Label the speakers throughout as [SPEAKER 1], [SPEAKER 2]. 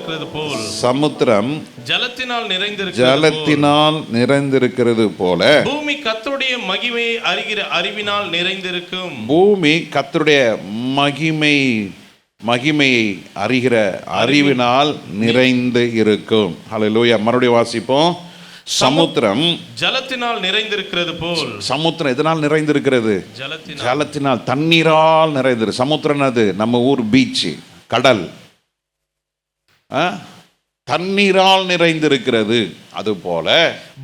[SPEAKER 1] நிறைந்திருக்கிறது போல்,
[SPEAKER 2] சமுத்திரம் ஜலத்தினால் நிறைந்திருக்கிறது போல,
[SPEAKER 1] பூமி கர்த்தருடைய மகிமையை அறிகிற அறிவினால் நிறைந்திருக்கும்.
[SPEAKER 2] பூமி கர்த்தருடைய மகிமையை அறிகிற அறிவினால் நிறைந்து இருக்கும். ஹல்லேலூயா. மறுபடியும் வாசிப்போம். சமுத்திரம்
[SPEAKER 1] ஜலத்தினால் நிறைந்திருக்கிறது போல்.
[SPEAKER 2] சமுத்திரம் எதனால் நிறைந்திருக்கிறது? ஜலத்தினால், தண்ணீரால் நிறைந்திருக்கு. சமுத்திரம் அது நம்ம ஊர் பீச், கடல், தண்ணீரால் நிறைந்திருக்கிறது. அதுபோல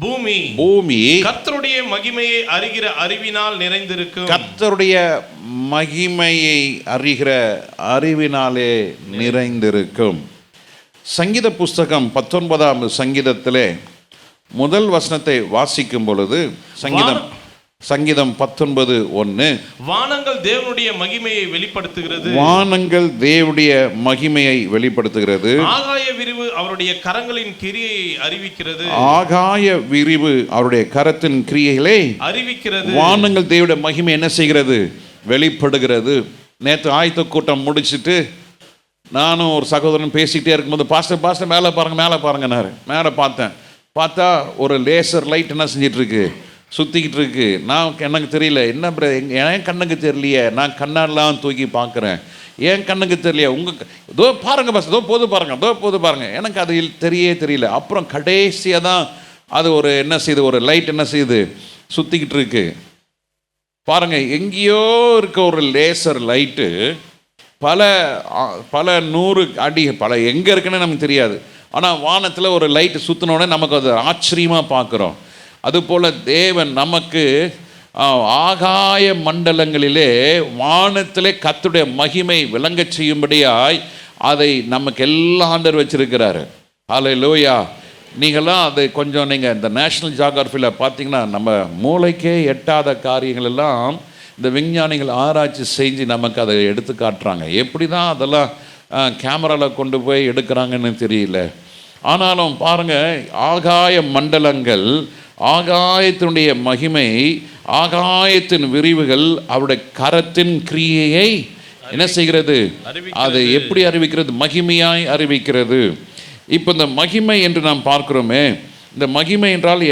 [SPEAKER 2] பூமி
[SPEAKER 1] கர்த்தருடைய மகிமையை அறிகிற அறிவினால் நிறைந்திருக்கும்.
[SPEAKER 2] கர்த்தருடைய மகிமையை அறிகிற அறிவினாலே நிறைந்திருக்கும். சங்கீத புஸ்தகம் 19ஆம் சங்கீதத்திலே முதல் வசனத்தை வாசிக்கும் பொழுது, சங்கீதம் 19:1,
[SPEAKER 1] வானங்கள் தேவனுடைய மகிமையை வெளிப்படுத்துகிறது.
[SPEAKER 2] வானங்கள் தேவனுடைய மகிமையை வெளிப்படுத்துகிறது.
[SPEAKER 1] ஆகாய விரிவு அவருடைய கரங்களின் கிரியையை அறிவிக்கிறது.
[SPEAKER 2] ஆகாய விரிவு அவருடைய கரத்தின் கிரியைகளை அறிவிக்கிறது. வானங்கள் தேவனுடைய மகிமை என்ன செய்கிறது? வெளிப்படுகிறது. நேற்று ஆயத்த கூட்டம் முடிச்சுட்டு நானும் ஒரு சகோதரன் பேசிக்கிட்டே இருக்கும்போது, பாஸ்டர் மேலே பாருங்கன்னாரு. மேலே பார்த்தா ஒரு லேசர் லைட் என்ன செஞ்சிட்டு இருக்கு? சுற்றிக்கிட்டு இருக்கு. எனக்கு தெரியல, என்ன என் கண்ணுக்கு தெரியலையே. நான் கண்ணெல்லாம் தூக்கி பார்க்குறேன், என் கண்ணுக்கு தெரியலையே. இதோ பாருங்க பஸ், இதோ போது பாருங்க. எனக்கு அது தெரியல. அப்புறம் கடைசியாக தான் அது ஒரு என்ன செய்யுது, ஒரு லைட் என்ன செய்யுது, சுற்றிக்கிட்டு இருக்கு. பாருங்க, எங்கேயோ இருக்க ஒரு லேசர் லைட்டு பல 100 அடி எங்கே இருக்குன்னு நமக்கு தெரியாது. ஆனால் வானத்தில் ஒரு லைட்டு சுற்றினோடனே நமக்கு அது ஆச்சரியமாக பார்க்குறோம். அதுபோல் தேவன் நமக்கு ஆகாய மண்டலங்களிலே வானத்திலே கர்த்தருடைய மகிமை விளங்க செய்யும்படியாய் அதை நமக்கு எல்லா ஆண்டவர் வச்சிருக்கிறாரு. ஹல்லேலூயா. நீங்களாம் அதை கொஞ்சம் நீங்கள் இந்த நேஷ்னல் ஜியோகிராஃபியில் பார்த்தீங்கன்னா, நம்ம மூளைக்கே எட்டாத காரியங்கள் எல்லாம் இந்த விஞ்ஞானிகள் ஆராய்ச்சி செஞ்சு நமக்கு அதை எடுத்து காட்டுறாங்க. எப்படி தான் அதெல்லாம் கேமராவில் கொண்டு போய் எடுக்கிறாங்கன்னு தெரியல. ஆனாலும் பாருங்கள், ஆகாய மண்டலங்கள், ஆகாயத்தினுடைய மகிமை, ஆகாயத்தின் விரிவுகள் அவருடைய கரத்தின் கிரியையை என்ன செய்கிறது? அதை எப்படி அறிவிக்கிறது? மகிமையாய் அறிவிக்கிறது. இப்போ இந்த மகிமை என்று நாம் பார்க்கிறோமே, இந்த மகிமை என்றால்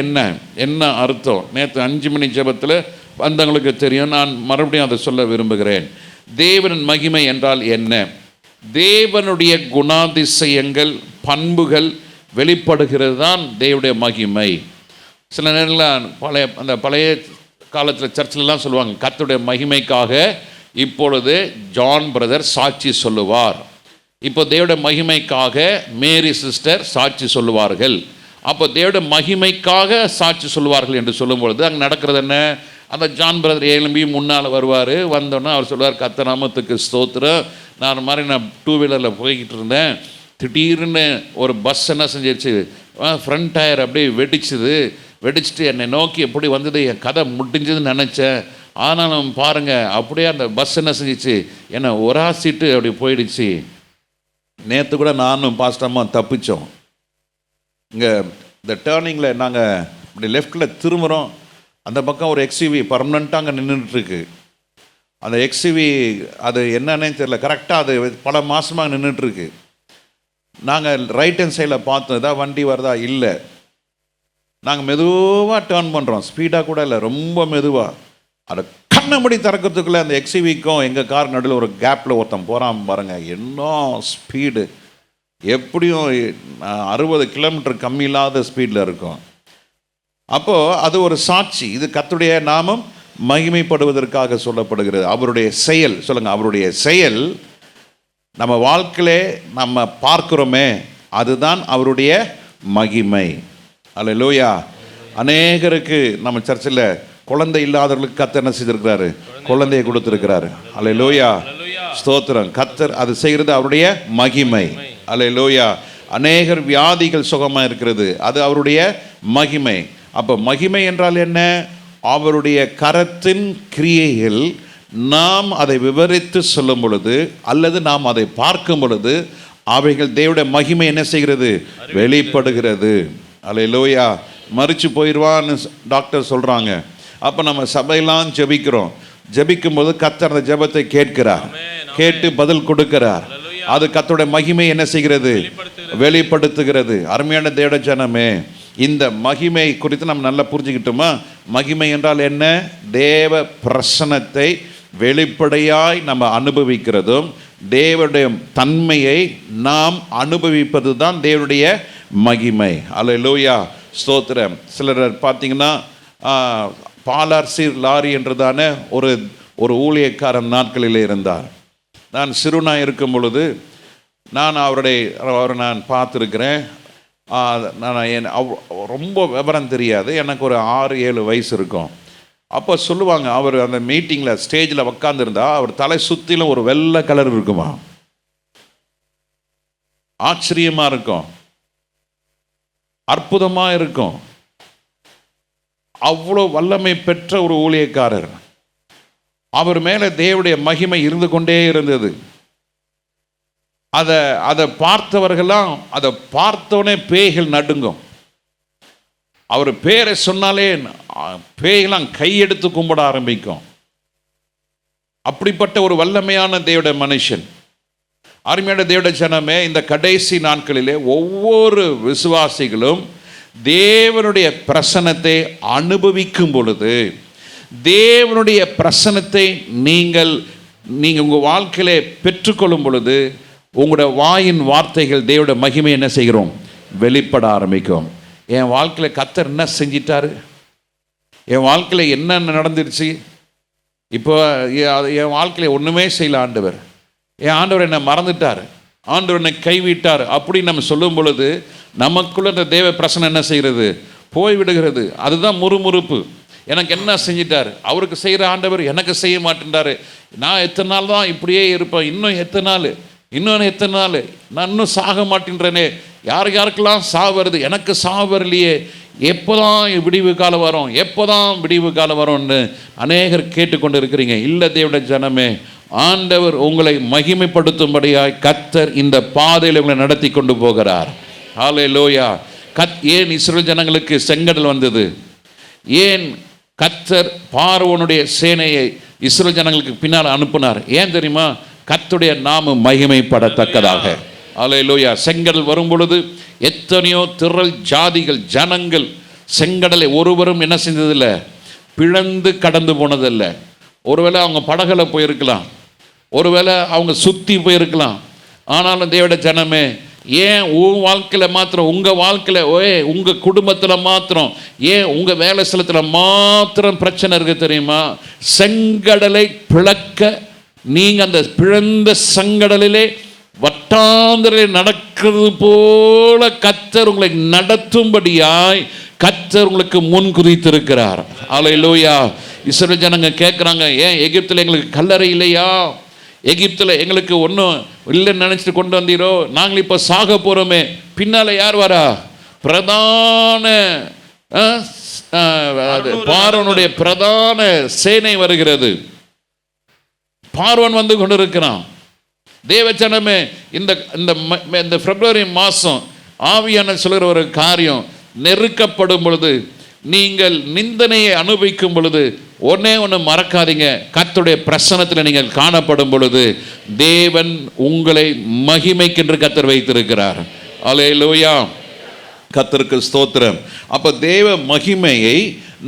[SPEAKER 2] என்ன அர்த்தம்? நேற்று 5 மணி ஜெபத்தில் வந்தவங்களுக்கு தெரியும். நான் மறுபடியும் அதை சொல்ல விரும்புகிறேன். தேவனின் மகிமை என்றால் என்ன? தேவனுடைய குணாதிசயங்கள், பண்புகள் வெளிப்படுகிறது தான் தேவனுடைய மகிமை. சில நேரங்களில் பழைய காலத்தில் சர்ச்சிலலாம் சொல்லுவாங்க, கர்த்தருடைய மகிமைக்காக இப்பொழுது ஜான் பிரதர் சாட்சி சொல்லுவார். இப்போ தேவனுடைய மகிமைக்காக மேரி சிஸ்டர் சாட்சி சொல்லுவார்கள். அப்போ தேவனுடைய மகிமைக்காக சாட்சி சொல்லுவார்கள் என்று சொல்லும் பொழுது அங்கே நடக்கிறது என்ன? அந்த ஜான் பிரதர் எழும்பி முன்னால் வருவார். வந்தோன்னே அவர் சொல்லுவார், கர்த்தர் நாமத்துக்கு ஸ்தோத்திரம். நான் 2 வீலரில் போய்கிட்டு இருந்தேன், திடீர்னு ஒரு பஸ் என்ன செஞ்சிருச்சு, ஃப்ரண்ட் டயர் அப்படியே வெடிச்சிட்டு என்னை நோக்கி எப்படி வந்தது, என் கதை முடிஞ்சதுன்னு நினச்சேன். ஆனாலும் பாருங்கள், அப்படியே அந்த பஸ் என்ன செஞ்சிச்சு, என்னை ஒராசிட்டு அப்படி போயிடுச்சு. நேற்று கூட நானும் பாஸ்டம்மா தப்பிச்சோம். இங்கே இந்த டேர்னிங்கில் நாங்கள் இப்படி லெஃப்டில் திரும்புகிறோம். அந்த பக்கம் ஒரு எக்ஸ்யூவி பர்மனெண்ட்டாக அங்கே நின்றுட்டுருக்கு. அந்த எக்ஸ்யூவி அது என்னன்னே தெரியல, கரெக்டாக அது பல மாதமாக நின்றுட்டுருக்கு. நாங்கள் ரைட் ஹேண்ட் சைடில் பார்த்தோம், ஏதாவது வண்டி வருதா, இல்லை. நாங்கள் மெதுவாக டேர்ன் பண்ணுறோம், ஸ்பீடாக கூட இல்லை, ரொம்ப மெதுவாக. அதை கண்ணபடி திறக்கிறதுக்குள்ளே அந்த எக்ஸ்யூவிக்கும் எங்கள் கார் நடுவில் ஒரு கேப்பில் ஒருத்தன் போகிறான் பாருங்கள். என்ன ஸ்பீடு, எப்படியும் 60 கிலோமீட்டர் கம்மி இல்லாத ஸ்பீடில் இருக்கும். அப்போது அது ஒரு சாட்சி. இது கர்த்தருடைய நாமம் மகிமைப்படுவதற்காக சொல்லப்படுகிறது. அவருடைய செயல், சொல்லுங்கள், அவருடைய செயல் நம்ம வாழ்க்கையிலே நம்ம பார்க்குறோமே, அதுதான் அவருடைய மகிமை. அல்லேலூயா. அநேகருக்கு நம்ம சர்ச்சில் குழந்தை இல்லாதவர்களுக்கு கர்த்தர் என்ன செய்திருக்கிறாரு? குழந்தையை கொடுத்துருக்கிறாரு. அல்லேலூயா, ஸ்தோத்திரம். கர்த்தர் அது செய்கிறது அவருடைய மகிமை. அல்லேலூயா. அநேகர் வியாதிகள் சுகமாக இருக்கிறது, அது அவருடைய மகிமை. அப்போ மகிமை என்றால் என்ன? அவருடைய கரத்தின் கிரியைகள் நாம் அதை விவரித்து சொல்லும் பொழுது அல்லது நாம் அதை பார்க்கும் பொழுது அவைகள் தேவனுடைய மகிமை என்ன செய்கிறது? வெளிப்படுகிறது. அல்லேலூயா. மரிச்சு போயிடுவான்னு டாக்டர் சொல்கிறாங்க. அப்போ நம்ம சபையெல்லாம் ஜெபிக்கிறோம். ஜெபிக்கும் போது கர்த்தர் அந்த ஜெபத்தை கேட்கிறார், கேட்டு பதில் கொடுக்கிறார். அது கர்த்தருடைய மகிமை என்ன செய்கிறது? வெளிப்படுத்துகிறது. அருமையான தேவ ஜனமே, இந்த மகிமை குறித்து நம்ம நல்லா புரிஞ்சுக்கிட்டோமா? மகிமை என்றால் என்ன? தேவ பிரசன்னத்தை வெளிப்படையாய் நம்ம அனுபவிக்கிறதும், தேவனுடைய தன்மையை நாம் அனுபவிப்பது தான் தேவனுடைய மகிமை. அல்லேலூயா, ஸ்தோத்திரம். சிலர் பார்த்தீங்கன்னா பாலார்சி லாரி என்றதான ஒரு ஊழியக்காரன் நாட்களில் இருந்தார். நான் சிறுநாய் இருக்கும் பொழுது அவரை நான் பார்த்துருக்கிறேன். ரொம்ப விவரம் தெரியாது, எனக்கு ஒரு 6-7 வயசு இருக்கும். அப்போ சொல்லுவாங்க, அவர் அந்த மீட்டிங்கில் ஸ்டேஜில் உட்காந்துருந்தா அவர் தலை சுற்றிலும் ஒரு வெள்ளை கலர் இருக்குமா, ஆச்சரியமாக இருக்கும், அற்புதமாக இருக்கும். அவ்வளோ வல்லமை பெற்ற ஒரு ஊழியக்காரர். அவர் மேலே தேவனுடைய மகிமை இருந்து கொண்டே இருந்தது. அதை பார்த்தவர்களாம், அதை பார்த்தோன்னே பேய்கள் நடுங்கும். அவர் பேரை சொன்னாலே பேய்களாம் கையெடுத்து கும்பிட ஆரம்பிக்கும். அப்படிப்பட்ட ஒரு வல்லமையான தேவனுடைய மனுஷன். அருமையான தேவனுடைய ஜனமே, இந்த கடைசி நாட்களிலே ஒவ்வொரு விசுவாசிகளும் தேவனுடைய பிரசன்னத்தை அனுபவிக்கும் பொழுது, தேவனுடைய பிரசன்னத்தை நீங்கள் உங்கள் வாழ்க்கையிலே பெற்றுக்கொள்ளும் பொழுது, உங்களுடைய வாயின் வார்த்தைகள் தேவனுடைய மகிமை என்ன செய்கிறோம்? வெளிப்பட ஆரம்பிக்கும். என் வாழ்க்கையில் கர்த்தர் என்ன செஞ்சிட்டாரு, என் வாழ்க்கையில் என்ன நடந்துருச்சு, இப்போ என் வாழ்க்கையில் ஒன்றுமே செய்யல ஆண்டவர், என் ஆண்டவர் என்னை மறந்துட்டார், ஆண்டவர் என்னை கைவிட்டார் அப்படின்னு நம்ம சொல்லும் பொழுது நமக்குள்ள இந்த தேவ பிரசன்னம் என்ன செய்கிறது? போய்விடுகிறது. அதுதான் முறுமுறுப்பு. எனக்கு என்ன செஞ்சிட்டார், அவருக்கு செய்கிற ஆண்டவர் எனக்கு செய்ய மாட்டேன்றாரு, நான் எத்தனை நாள் தான் இப்படியே இருப்பேன், இன்னும் எத்தனை நாள், நான் இன்னும் சாக மாட்டேன்றேனே, யாருக்கெல்லாம் சாவு வருது, எனக்கு சாவு வரலையே, எப்போதான் விடிவு காலம் வரும், எப்போதான் விடிவு காலம் வரும்னு அநேகர் கேட்டுக்கொண்டு இருக்கிறீங்க. இல்லை தேவனுடைய ஜனமே, ஆண்டவர் உங்களை மகிமைப்படுத்தும்படியாய் கர்த்தர் இந்த பாதையில் உங்களை நடத்தி கொண்டு போகிறார். ஹல்லேலூயா. ஏன் இஸ்ரவேல் ஜனங்களுக்கு செங்கடல் வந்தது? ஏன் கர்த்தர் பார்வோனுடைய சேனையை இஸ்ரவேல் ஜனங்களுக்கு பின்னால் அனுப்பினார்? ஏன் தெரியுமா? கர்த்தருடைய நாமம் மகிமைப்படத்தக்கதாக. ஹல்லேலூயா. செங்கடல் வரும் பொழுது எத்தனையோ திரள் ஜாதிகள் ஜனங்கள் செங்கடலை ஒருவரும் என்ன செஞ்சதில்லை? பிளந்து கடந்து போனதில்லை. ஒருவேளை அவங்க படகுல போயிருக்கலாம், ஒருவேளை அவங்க சுற்றி போயிருக்கலாம். ஆனாலும் தேவனுடைய ஜனமே, ஏன் உன் வாழ்க்கையில் மாத்திரம், உங்கள் வாழ்க்கையில், உங்கள் குடும்பத்தில் மாத்திரம், ஏன் உங்கள் வேலை ஸ்தலத்தில் மாத்திரம் பிரச்சனை இருக்குது தெரியுமா? செங்கடலை பிளக்க நீங்கள் அந்த பிளந்த செங்கடலிலே வட்டாந்தரில் நடக்கிறது போல கர்த்தர் உங்களை நடத்தும்படியாய் கர்த்தர் உங்களுக்கு முன் குறித்திருக்கிறார். அல்லேலூயா. இஸ்ரவேல் ஜனங்க கேட்குறாங்க, ஏன் எகிப்தில் எங்களுக்கு கல்லறை இல்லையா, எகிப்தில் எங்களுக்கு ஒன்றும் இல்லைன்னு நினச்சிட்டு கொண்டு வந்தீரோ, நாங்கள் இப்போ சாக போகிறோமே. பின்னால் யார் வரா? பிரதான பார்வோனுடைய பிரதான சேனை வருகிறது. பார்வோன் வந்து கொண்டு இருக்கிறான். தேவச்சனமே, இந்த பிப்ரவரி மாதம் ஆவியான சொல்கிற ஒரு காரியம், நெருக்கப்படும் பொழுது, நீங்கள் நிந்தனையை அனுபவிக்கும் பொழுது ஒன்று மறக்காதீங்க, கர்த்தருடைய பிரசன்னத்தில் நீங்கள் காணப்படும் பொழுது தேவன் உங்களை மகிமைக்கென்று கர்த்தர் வைத்திருக்கிறார். அல்லேலூயா. கர்த்தருக்கு ஸ்தோத்திரம். அப்போ தேவ மகிமையை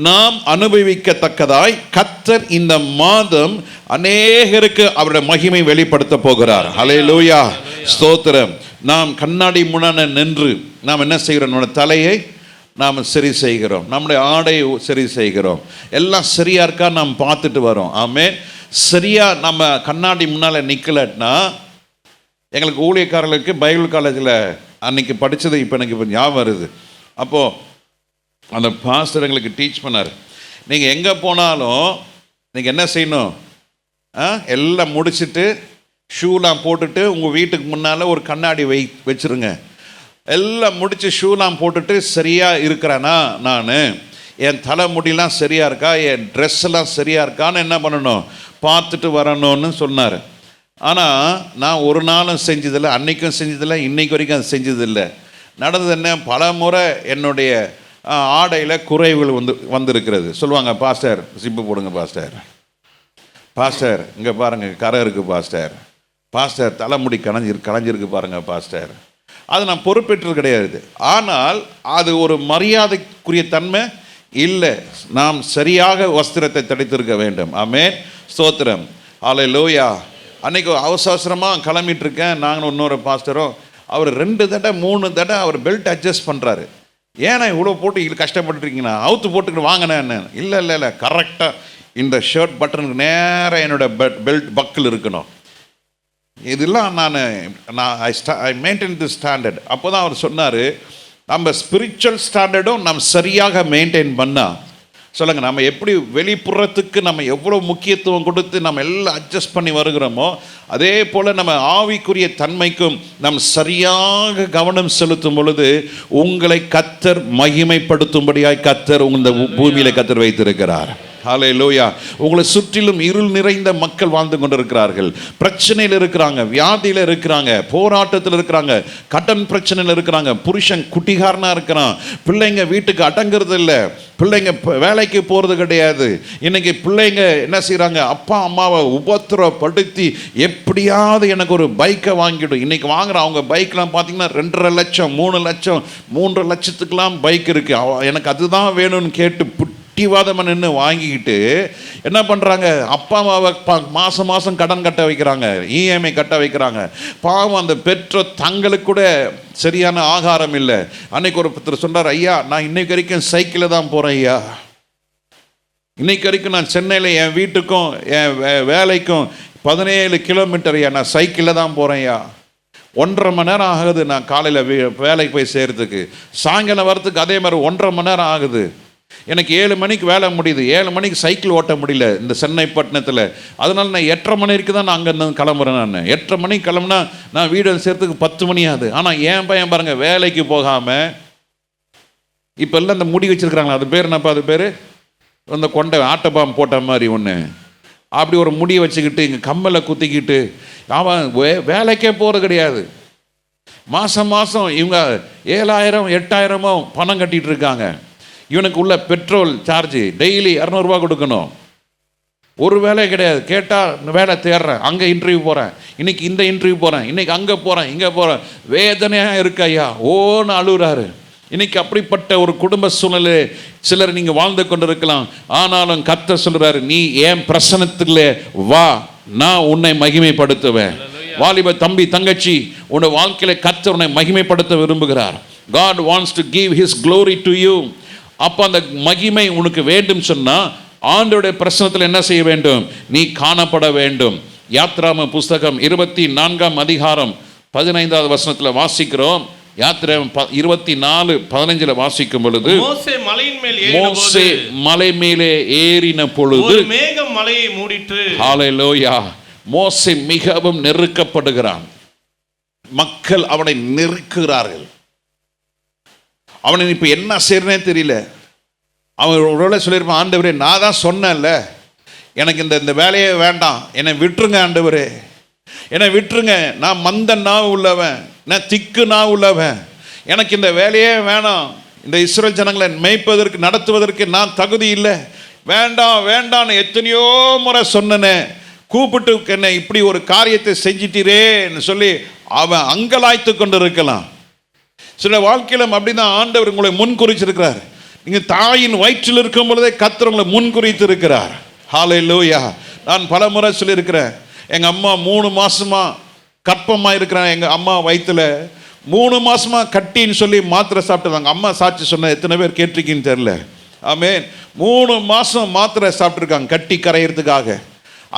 [SPEAKER 2] நாம் அனுபவிக்கத்தக்கதாய் கர்த்தர் இந்த மாதம் அநேகருக்கு அவருடைய மகிமை வெளிப்படுத்த போகிறார். அல்லேலூயா. ஸ்தோத்திரம். நாம் கண்ணாடி முன்னாடி நின்று நாம் என்ன செய்கிறோம்? நம்முடைய தலையை நாம் சரி செய்கிறோம், நம்முடைய ஆடை சரி செய்கிறோம், எல்லாம் சரியாக இருக்கா நாம் பார்த்துட்டு வரோம். ஆமே. சரியாக நம்ம கண்ணாடி முன்னால் நிற்கலன்னா, எங்களுக்கு ஊழியக்காரர்களுக்கு பைபிள் காலேஜில் அன்றைக்கி படித்தது இப்போ எனக்கு இப்போ ஞாபகம் வருது. அப்போது அந்த பாஸ்டர் எங்களுக்கு டீச் பண்ணார், நீங்கள் எங்கே போனாலும் நீங்கள் என்ன செய்யணும்? எல்லாம் முடிச்சுட்டு ஷூலாம் போட்டுட்டு உங்கள் வீட்டுக்கு முன்னால் ஒரு கண்ணாடி வச்சுருங்க. எல்லாம் முடித்து ஷூலாம் போட்டுட்டு சரியாக இருக்கிறேன்னா, நான் என் தலைமுடியெலாம் சரியாக இருக்கா, என் ட்ரெஸ்ஸெல்லாம் சரியாக இருக்கான்னு என்ன பண்ணணும்? பார்த்துட்டு வரணும்னு சொன்னார். ஆனால் நான் ஒரு நாளும் செஞ்சதில்லை, அன்றைக்கும் செஞ்சதில்லை, இன்றைக்கு வரைக்கும் அது செஞ்சதில்லை. நடந்தது என்ன? பல முறை என்னுடைய ஆடையில் குறைவுகள் வந்திருக்கிறது. சொல்லுவாங்க, பாஸ்டர் ஜிப்பு போடுங்க, பாஸ்டர் இங்கே பாருங்கள் கரை இருக்குது, பாஸ்டர் தலைமுடி கலைஞ்சிருக்கு பாருங்க பாஸ்டர், அது நான் பொறுப்பேற்றது கிடையாது. ஆனால் அது ஒரு மரியாதைக்குரிய தன்மை இல்லை. நாம் சரியாக வஸ்திரத்தை தடைத்திருக்க வேண்டும். ஆமென், ஸ்தோத்திரம், ஹல்லேலூயா. அன்னைக்கு அவசரமாக கிளம்பிட்டு இருக்கேன், நாங்களும் இன்னொரு பாஸ்டரும். அவர் 2 தடவை 3 தடவை அவர் பெல்ட் அட்ஜஸ்ட் பண்ணுறாரு. ஏன்னா இவ்வளோ போட்டு கஷ்டப்பட்டுருக்கீங்கண்ணா, அவுத்து போட்டுக்கிட்டு வாங்கினேன்னு. இல்லை கரெக்டாக இந்த ஷர்ட் பட்டனுக்கு நேராக என்னோட பெல்ட் பக்கில் இருக்கணும். இதெல்லாம் ஐ மெயின்டைன் தி ஸ்டாண்டர்ட். அப்போ தான் அவர் சொன்னார், நம்ம ஸ்பிரிச்சுவல் ஸ்டாண்டர்டும் நம்ம சரியாக மெயின்டைன் பண்ணால், சொல்லுங்கள், நம்ம எப்படி வெளிப்புறத்துக்கு நம்ம எவ்வளோ முக்கியத்துவம் கொடுத்து நம்ம எல்லாம் அட்ஜஸ்ட் பண்ணி வருகிறோமோ, அதே போல் நம்ம ஆவிக்குரிய தன்மைக்கும் நம் சரியாக கவனம் செலுத்தும் பொழுது உங்களை கர்த்தர் மகிமைப்படுத்தும்படியாய் கர்த்தர் இந்த பூமியில் கர்த்தர் வைத்திருக்கிறார். ஹல்லேலூயா. உங்களை சுற்றிலும் இருள் நிறைந்த மக்கள் வாழ்ந்து கொண்டிருக்கிறார்கள். பிரச்சனையில் இருக்கிறாங்க, வியாதியில் இருக்கிறாங்க, போராட்டத்தில் இருக்கிறாங்க, கடன் பிரச்சனையில் இருக்கிறாங்க, புருஷன் குட்டிகாரனாக இருக்கிறான், பிள்ளைங்க வீட்டுக்கு அடங்கிறது இல்லை, பிள்ளைங்க வேலைக்கு போகிறது கிடையாது. இன்னைக்கு பிள்ளைங்க என்ன செய்கிறாங்க, அப்பா அம்மாவை உபத்திரப்படுத்தி எப்படியாவது எனக்கு ஒரு பைக்கை வாங்கிடும். இன்னைக்கு வாங்குற அவங்க பைக்லாம் பார்த்தீங்கன்னா 2.5 லட்சம் 3 லட்சம் 3 லட்சத்துக்கெல்லாம் பைக் இருக்குது. எனக்கு அதுதான் வேணும்னு கேட்டு பிடிவாதமாக நின்று வாங்கிக்கிட்டு என்ன பண்ணுறாங்க, அப்பா அம்மாவை மாதம் கடன் கட்ட வைக்கிறாங்க, இஎம்ஐ கட்ட வைக்கிறாங்க. பாவம், அந்த பெற்றோர் தங்களுக்கு கூட சரியான ஆகாரம் இல்லை. அன்னைக்கு ஒருத்தர் சொன்னார், ஐயா நான் இன்னைக்கு வரைக்கும் சைக்கிளில் தான் போகிறேன் ஐயா, இன்னைக்கு வரைக்கும் நான் சென்னையில் என் வீட்டுக்கும் என் வேலைக்கும் 17 கிலோமீட்டர் ஐயா, நான் சைக்கிளில் தான் போகிறேன் ஐயா. 1.5 மணி நேரம் ஆகுது நான் காலையில் வேலைக்கு போய் சேர்கிறதுக்கு, சாயங்காலம் வரத்துக்கு அதே மாதிரி 1.5 மணி நேரம் ஆகுது. எனக்கு 7 மணிக்கு வேலை முடியுது, 7 மணிக்கு சைக்கிள் ஓட்ட முடியல இந்த சென்னை பட்டணத்தில். அதனால் நான் 8:30 மணிக்கு தான் நான் அங்கேருந்து கிளம்புறேன். நான் 8:30 மணிக்கு கிளம்புனா நான் வீடு சேர்த்துக்கு 10 மணி ஆகுது. ஆனால் என் பையன் பாருங்கள், வேலைக்கு போகாமல் இப்போ எல்லாம் இந்த முடி வச்சுருக்கிறாங்களா, அது பேர் என்னப்பா, அது பேர் அந்த கொண்டை ஆட்டப்பாம்பு போட்ட மாதிரி ஒன்று, அப்படி ஒரு முடியை வச்சுக்கிட்டு இங்கே கம்மலை குத்திக்கிட்டு அவன் வேலைக்கே போகிறது கிடையாது. மாதம் இவங்க 7,000 8,000 பணம் கட்டிகிட்டு இருக்காங்க. இவனுக்கு உள்ள பெட்ரோல் சார்ஜ் டெய்லி 200 கொடுக்கணும். ஒரு வேலை கிடையாது. கேட்டால் வேலை தேடுறேன், அங்கே இன்டர்வியூ போகிறேன், இன்னைக்கு இந்த இன்டர்வியூ போகிறேன், இன்னைக்கு அங்கே போகிறேன், இங்கே போகிறேன், வேதனையாக இருக்கு ஐயா, ஓன்னு அழுகிறாரு. இன்னைக்கு அப்படிப்பட்ட ஒரு குடும்ப சூழ்நிலை சிலர் நீங்கள் வாழ்ந்து கொண்டு இருக்கலாம். ஆனாலும் கர்த்தர் சொல்கிறாரு, நீ என் பிரசன்னத்தில் வா, நான் உன்னை மகிமைப்படுத்துவேன். வாலிப தம்பி தங்கச்சி, உன்னை வாழ்க்கையில் கர்த்தர் உன்னை மகிமைப்படுத்த விரும்புகிறார். God wants to give his glory to you. அப்போ அந்த மகிமை உனக்கு வேண்டும் சொன்னால் ஆண்டவருடைய பிரசன்னத்தில் என்ன செய்ய வேண்டும், நீ காணப்பட வேண்டும். யாத்ராம புஸ்தகம் 24ஆம் அதிகாரம் 15வது வசனத்தில் வாசிக்கிறோம். யாத்திராமம் 24:15 வாசிக்கும் பொழுது, மோசே மலை மேலே ஏறின பொழுது
[SPEAKER 1] மேகம் மலையை மூடிற்று.
[SPEAKER 2] ஹல்லேலூயா. மோசே மிகவும் நெருக்கப்படுகிறான். மக்கள் அவனை நெருக்குகிறார்கள். அவனை இப்போ என்ன செய்யறனே தெரியல. அவன் ஒரு சொல்லியிருப்பான், ஆண்டவரே நான் தான் சொன்னேன்ல, எனக்கு இந்த வேலையே வேண்டாம், என்னை விட்டுருங்க ஆண்டவரே, என்னை விட்டுருங்க, நான் மந்த நான் உள்ளவன், நான் திக்கு நான் உள்ளவன், எனக்கு இந்த வேலையே வேணாம், இந்த இஸ்ரவேல் ஜனங்களை மேய்ப்பதற்கு நடத்துவதற்கு நான் தகுதி இல்லை, வேண்டாம் வேண்டான்னு எத்தனையோ முறை சொன்னனே, கூப்பிட்டு என்னை இப்படி ஒரு காரியத்தை செஞ்சிட்டீரேன்னு சொல்லி அவன் அங்கலாய்த்து கொண்டு இருக்கலாம். சில வாழ்க்கையிலும் அப்படிதான் ஆண்டவர் உங்களை முன் குறிச்சிருக்கிறார். நீங்கள் தாயின் வயிற்றில் இருக்கும் பொழுதே கர்த்தர் உங்களை முன் குறித்து இருக்கிறார். ஹல்லேலூயா. நான் பல முறை சொல்லியிருக்கிறேன், எங்கள் அம்மா 3 மாசமா கற்பமாக இருக்கிறேன். எங்கள் அம்மா வயிற்றில் 3 மாசமா கட்டின்னு சொல்லி மாத்திரை சாப்பிட்டுருந்தாங்க. அம்மா சாட்சி சொன்ன எத்தனை பேர் கேட்டிருக்கீன்னு தெரில. ஆமென். 3 மாதம் மாத்திரை சாப்பிட்ருக்காங்க கட்டி கரையிறதுக்காக.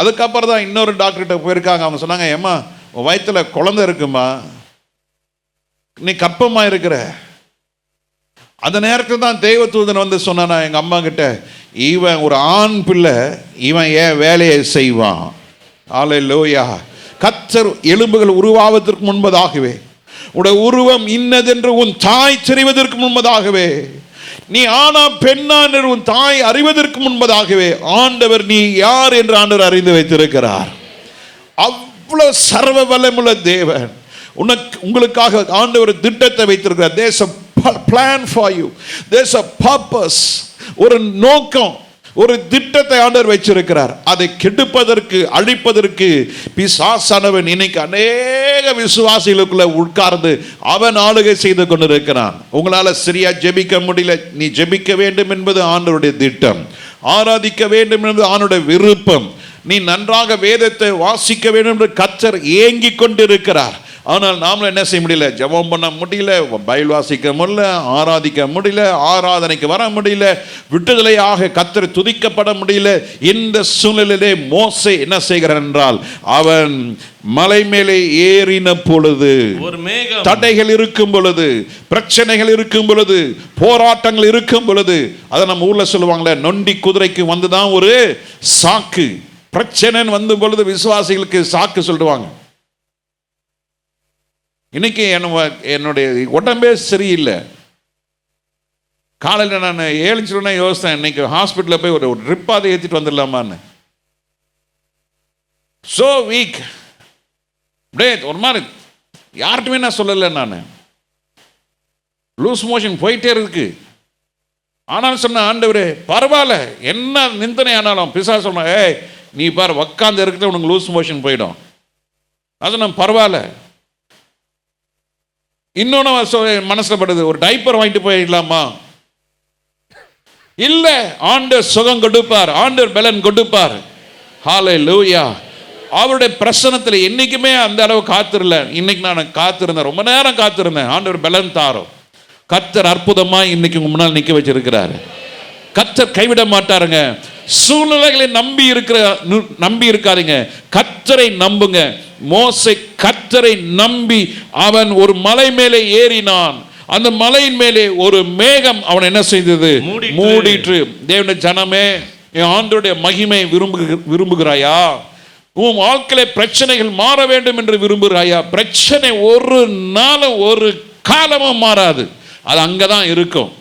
[SPEAKER 2] அதுக்கப்புறம் தான் இன்னொரு டாக்டர்கிட்ட போயிருக்காங்க. அவங்க சொன்னாங்க, ஏம்மா உன் வயிற்றில் குழந்தை இருக்குமா, நீ கற்பமாக இருக்கிற. அந்த நேரத்தில் தான் தெய்வதூதன் வந்து சொன்னானா எங்கள் அம்மா கிட்ட, இவன் ஒரு ஆண் பிள்ளை, இவன் ஏன் வேலையை செய்வான். ஹல்லேலூயா. கர்த்தர் எலும்புகள் உருவாவதற்கு முன்பதாகவே, உடைய உருவம் இன்னதென்று உன் தாய் தெரிவதற்கு முன்பதாகவே, நீ ஆனா பெண்ணா என்று உன் தாய் அறிவதற்கு முன்பதாகவே ஆண்டவர் நீ யார் என்று ஆண்டவர் அறிந்து வைத்திருக்கிறார். அவ்வளவு சர்வ வல்லமுள்ள தேவன் உங்களுக்காக ஆண்டவர் திட்டத்தை வைத்திருக்கிறார். There's a plan for you. There's a purpose. ஒரு நோக்கம், ஒரு திட்டத்தை ஆண்டவர் வச்சிருக்கிறார். அதை கெடுப்பதற்கு, அழிப்பதற்கு பிசாசானவன் இன்னைக்கு அநேக விசுவாசிகளுக்குள்ள உட்கார்ந்து அவன் ஆளுகை செய்து கொண்டிருக்கிறான். உங்களால சரியா ஜெபிக்க முடியல, நீ ஜெபிக்க வேண்டும் என்பது ஆண்டவருடைய திட்டம், ஆராதிக்க வேண்டும் என்பது ஆண்டவருடைய விருப்பம், நீ நன்றாக வேதத்தை வாசிக்க வேண்டும் என்று கர்த்தர் ஏங்கிக் கொண்டிருக்கிறார். ஆனால் நாமளும் என்ன செய்ய முடியல, ஜெபம் பண்ண முடியல, பைபிள் வாசிக்க முடியல, ஆராதிக்க முடியல, ஆராதனைக்கு வர முடியல, விடுதலையாக கர்த்தர் துதிக்கப்பட முடியல. இந்த சூழ்நிலையிலே மோசே என்ன செய்கிறார் என்றால், அவன் மலை மேலே ஏறின பொழுது,
[SPEAKER 1] ஒரு மேகம்,
[SPEAKER 2] தடைகள் இருக்கும் பொழுது, பிரச்சனைகள் இருக்கும் பொழுது, போராட்டங்கள் இருக்கும் பொழுது, அதை நம்ம ஊர்ல சொல்லுவாங்களே, நொண்டி குதிரைக்கு வந்துதான் ஒரு சாக்கு. பிரச்சனை வந்து பொழுது விசுவாசிகளுக்கு சாக்கு சொல்லுவாங்க. இன்னைக்கு என்னுடைய உடம்பே சரியில்லை. காலையில் நான் ஏழுச்சுன்னா யோசித்தேன், இன்னைக்கு ஹாஸ்பிட்டலில் போய் ஒரு ட்ரிப்பாவது ஏற்றிட்டு வந்துடலாமான்னு. ஸோ வீக், அப்படியே ஒரு மாதிரி யார்கிட்டுமே நான் சொல்லலை, நான் லூஸ் மோஷன் போயிட்டே இருக்கு. ஆனாலும் சொன்ன ஆண்டவரே பரவாயில்ல, என்ன நிந்தனை ஆனாலும் பிசாசு சொன்ன, ஏய் நீ பாரு உக்காந்து இருக்கிறது உனக்கு லூஸ் மோஷன் போயிடும். அது நம்ம பரவாயில்ல. இன்னொன்று மனசுல படுது, ஒரு டைப்பர் வாங்கிட்டு போயிடலாமா? இல்ல, ஆண்டவர் சுகம் கொடுப்பார், ஆண்டவர் பலன் கொடுப்பார். ஹல்லேலூயா. அவருடைய பிரசன்னத்தில் என்னைக்குமே அந்த அளவு காத்திரல. இன்னைக்கு நான் காத்திருந்தேன், ரொம்ப நேரம் காத்திருந்தேன். ஆண்டவர் பலன் தாரும். கர்த்தர் அற்புதமா இன்னைக்கு உங்க முன்னால் நிக்க வச்சிருக்கிறாரு. கர்த்தர் கைவிட மாட்டாருங்க. சூழ்நிலைகளை நம்பி இருக்காதீங்க, கர்த்தரை நம்புங்க. மோசே கர்த்தரை நம்பி அவன் ஒரு மலை மேலே ஏறினான். அந்த மலையின் மேலே ஒரு மேகம் அவன் என்ன செய்தது, மூடிற்று. தேவனுடைய ஜனமே, என் ஆண்டவருடைய மகிமை விரும்புகிறாயா? உன் வாழ்க்கையில பிரச்சனைகள் மாற வேண்டும் என்று விரும்புகிறாயா? பிரச்சனை ஒரு நாளும் ஒரு காலமும் மாறாது, அது அங்கதான் இருக்கும்.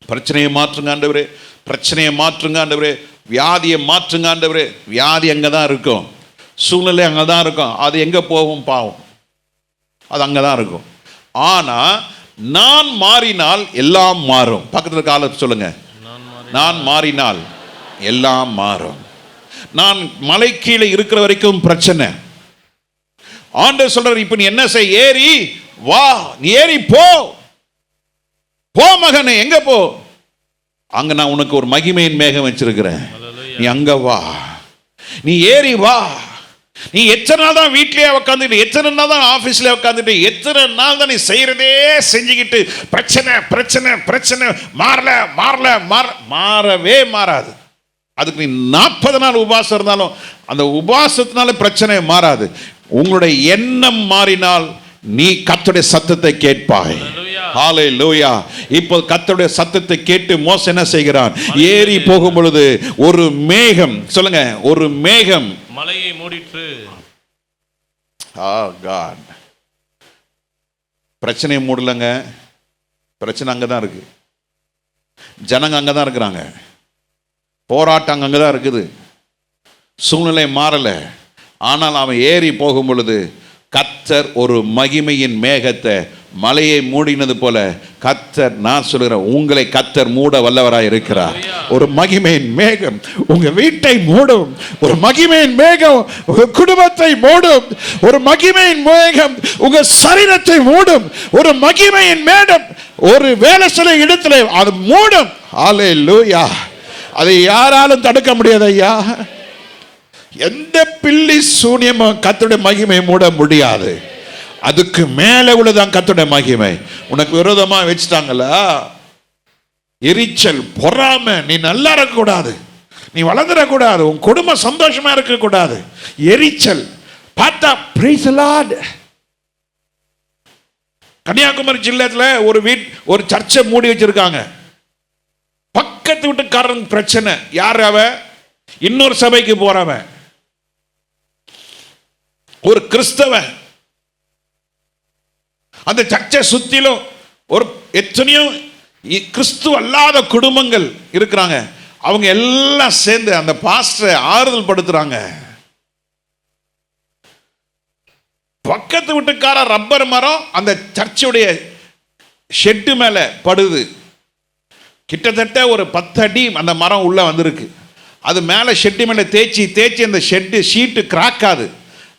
[SPEAKER 2] பிரச்சனையை மாற்றுங்க ஆண்டவரே, பிரச்சனையை மாற்றுங்க ஆண்டவரே, வியாதியை மாற்றுங்க ஆண்டவரே. வியாதி அங்கே தான் இருக்கும், சூழ்நிலை அங்கே தான் இருக்கும். அது எங்கே போகும் பாவம், அது அங்கே தான் இருக்கும். ஆனால் நான் மாறினால் எல்லாம் மாறும். பக்கத்தில் கால சொல்லுங்க, நான் மாறினால் எல்லாம் மாறும். நான் மலை கீழே இருக்கிற வரைக்கும் பிரச்சனை. ஆண்டவர் சொல்றார், இப்போ நீ என்ன செய், ஏறி வா, நீ ஏறி போ, போ மகனே. எங்க போ? அங்க நான் உனக்கு ஒரு மகிமையின் மேகம் வச்சிருக்கிறேன், நீ அங்க வா, நீ ஏறி வா. நீ எத்தனை நாள் தான் வீட்லயே உட்காந்துட்டு, எத்தனை நாள் தான் ஆபீஸ்ல உட்காந்துட்டு, எத்தனை நாள் தான் நீ செய்யறதே செஞ்சுக்கிட்டு, பிரச்சனை பிரச்சனை பிரச்சனை, மாறவே மாறாது. அதுக்கு நீ 40 நாள் உபவாசம் இருந்தாலும் அந்த உபவாசத்தினால பிரச்சனை மாறாது. உங்களுடைய எண்ணம் மாறினால் நீ கர்த்தருடைய சத்தத்தை கேட்பாய். ஹல்லேலூயா. இப்போ கர்த்தருடைய சத்தத்தை கேட்டு மோசே என்ன செய்கிறான், ஏறி போகும் பொழுது ஒரு மேகம், சொல்லுங்க, ஒரு மேகம்
[SPEAKER 1] மலையை மூடிற்று.
[SPEAKER 2] God. பிரச்சனையை மூடலங்க, பிரச்சனை அங்கதான் இருக்கு, ஜனங்க அங்கதான் இருக்கிறாங்க, போராட்டம் அங்கதான் இருக்குது, சூழ்நிலை மாறல. ஆனால் அவன் ஏறி போகும் பொழுது கர்த்தர் ஒரு மகிமையின் மேகத்தை மலையை மூடினது போல கர்த்தர், நான் சொல்கிறேன், உங்களை கர்த்தர் மூட வல்லவராய் இருக்கிறார். ஒரு மகிமையின் மேகம் உங்க வீட்டை மூடும், ஒரு மகிமையின் மேகம் உங்க குடும்பத்தை மூடும், ஒரு மகிமையின் மேகம் உங்க சரீரத்தை மூடும், ஒரு மகிமையின் மேகம் ஒரு வேலை சில இடத்துல அது மூடும். ஹல்லேலூயா. அதை யாராலும் தடுக்க முடியாது ஐயா. எந்த பில்லி சூனியமும் கர்த்தருடைய மகிமை மூட முடியாது. அதுக்கு மேல உள்ளதான் கர்த்தருடைய மகிமை. உனக்கு விரோதமா வச்சுட்டாங்களா, எரிச்சல், பொறாமை, நீ நல்லா இருக்கக்கூடாது, நீ வளர்ந்துடக்கூடாது, உன் குடும்பம் சந்தோஷமா இருக்கக்கூடாது, எரிச்சல் பார்த்தா பிரைஸ் தி லார்ட். கன்னியாகுமரி ஜில்லாத்துல ஒரு சர்ச்சை மூடி வச்சிருக்காங்க. பக்கத்து வீட்டுக்காரன் பிரச்சனை. யார் அவன்? இன்னொரு சபைக்கு போறவன், ஒரு கிறிஸ்தவன். அந்த சர்ச்சை சுத்திலும் ஒரு எத்தனையோ கிறிஸ்துவ அல்லாத குடும்பங்கள் இருக்கிறாங்க. அவங்க எல்லாம் சேர்ந்து அந்த பாஸ்டரை ஆறுதல் படுத்துறாங்க. பக்கத்து வீட்டுக்கார ரப்பர் மரம் அந்த சர்ச்சுடைய ஷெட்டு மேல படுது. கிட்டத்தட்ட ஒரு 10 அடி அந்த மரம் உள்ளே வந்திருக்கு. அது மேலே ஷெட்டு மேலே தேய்ச்சி அந்த ஷீட்டு கிராக்காது.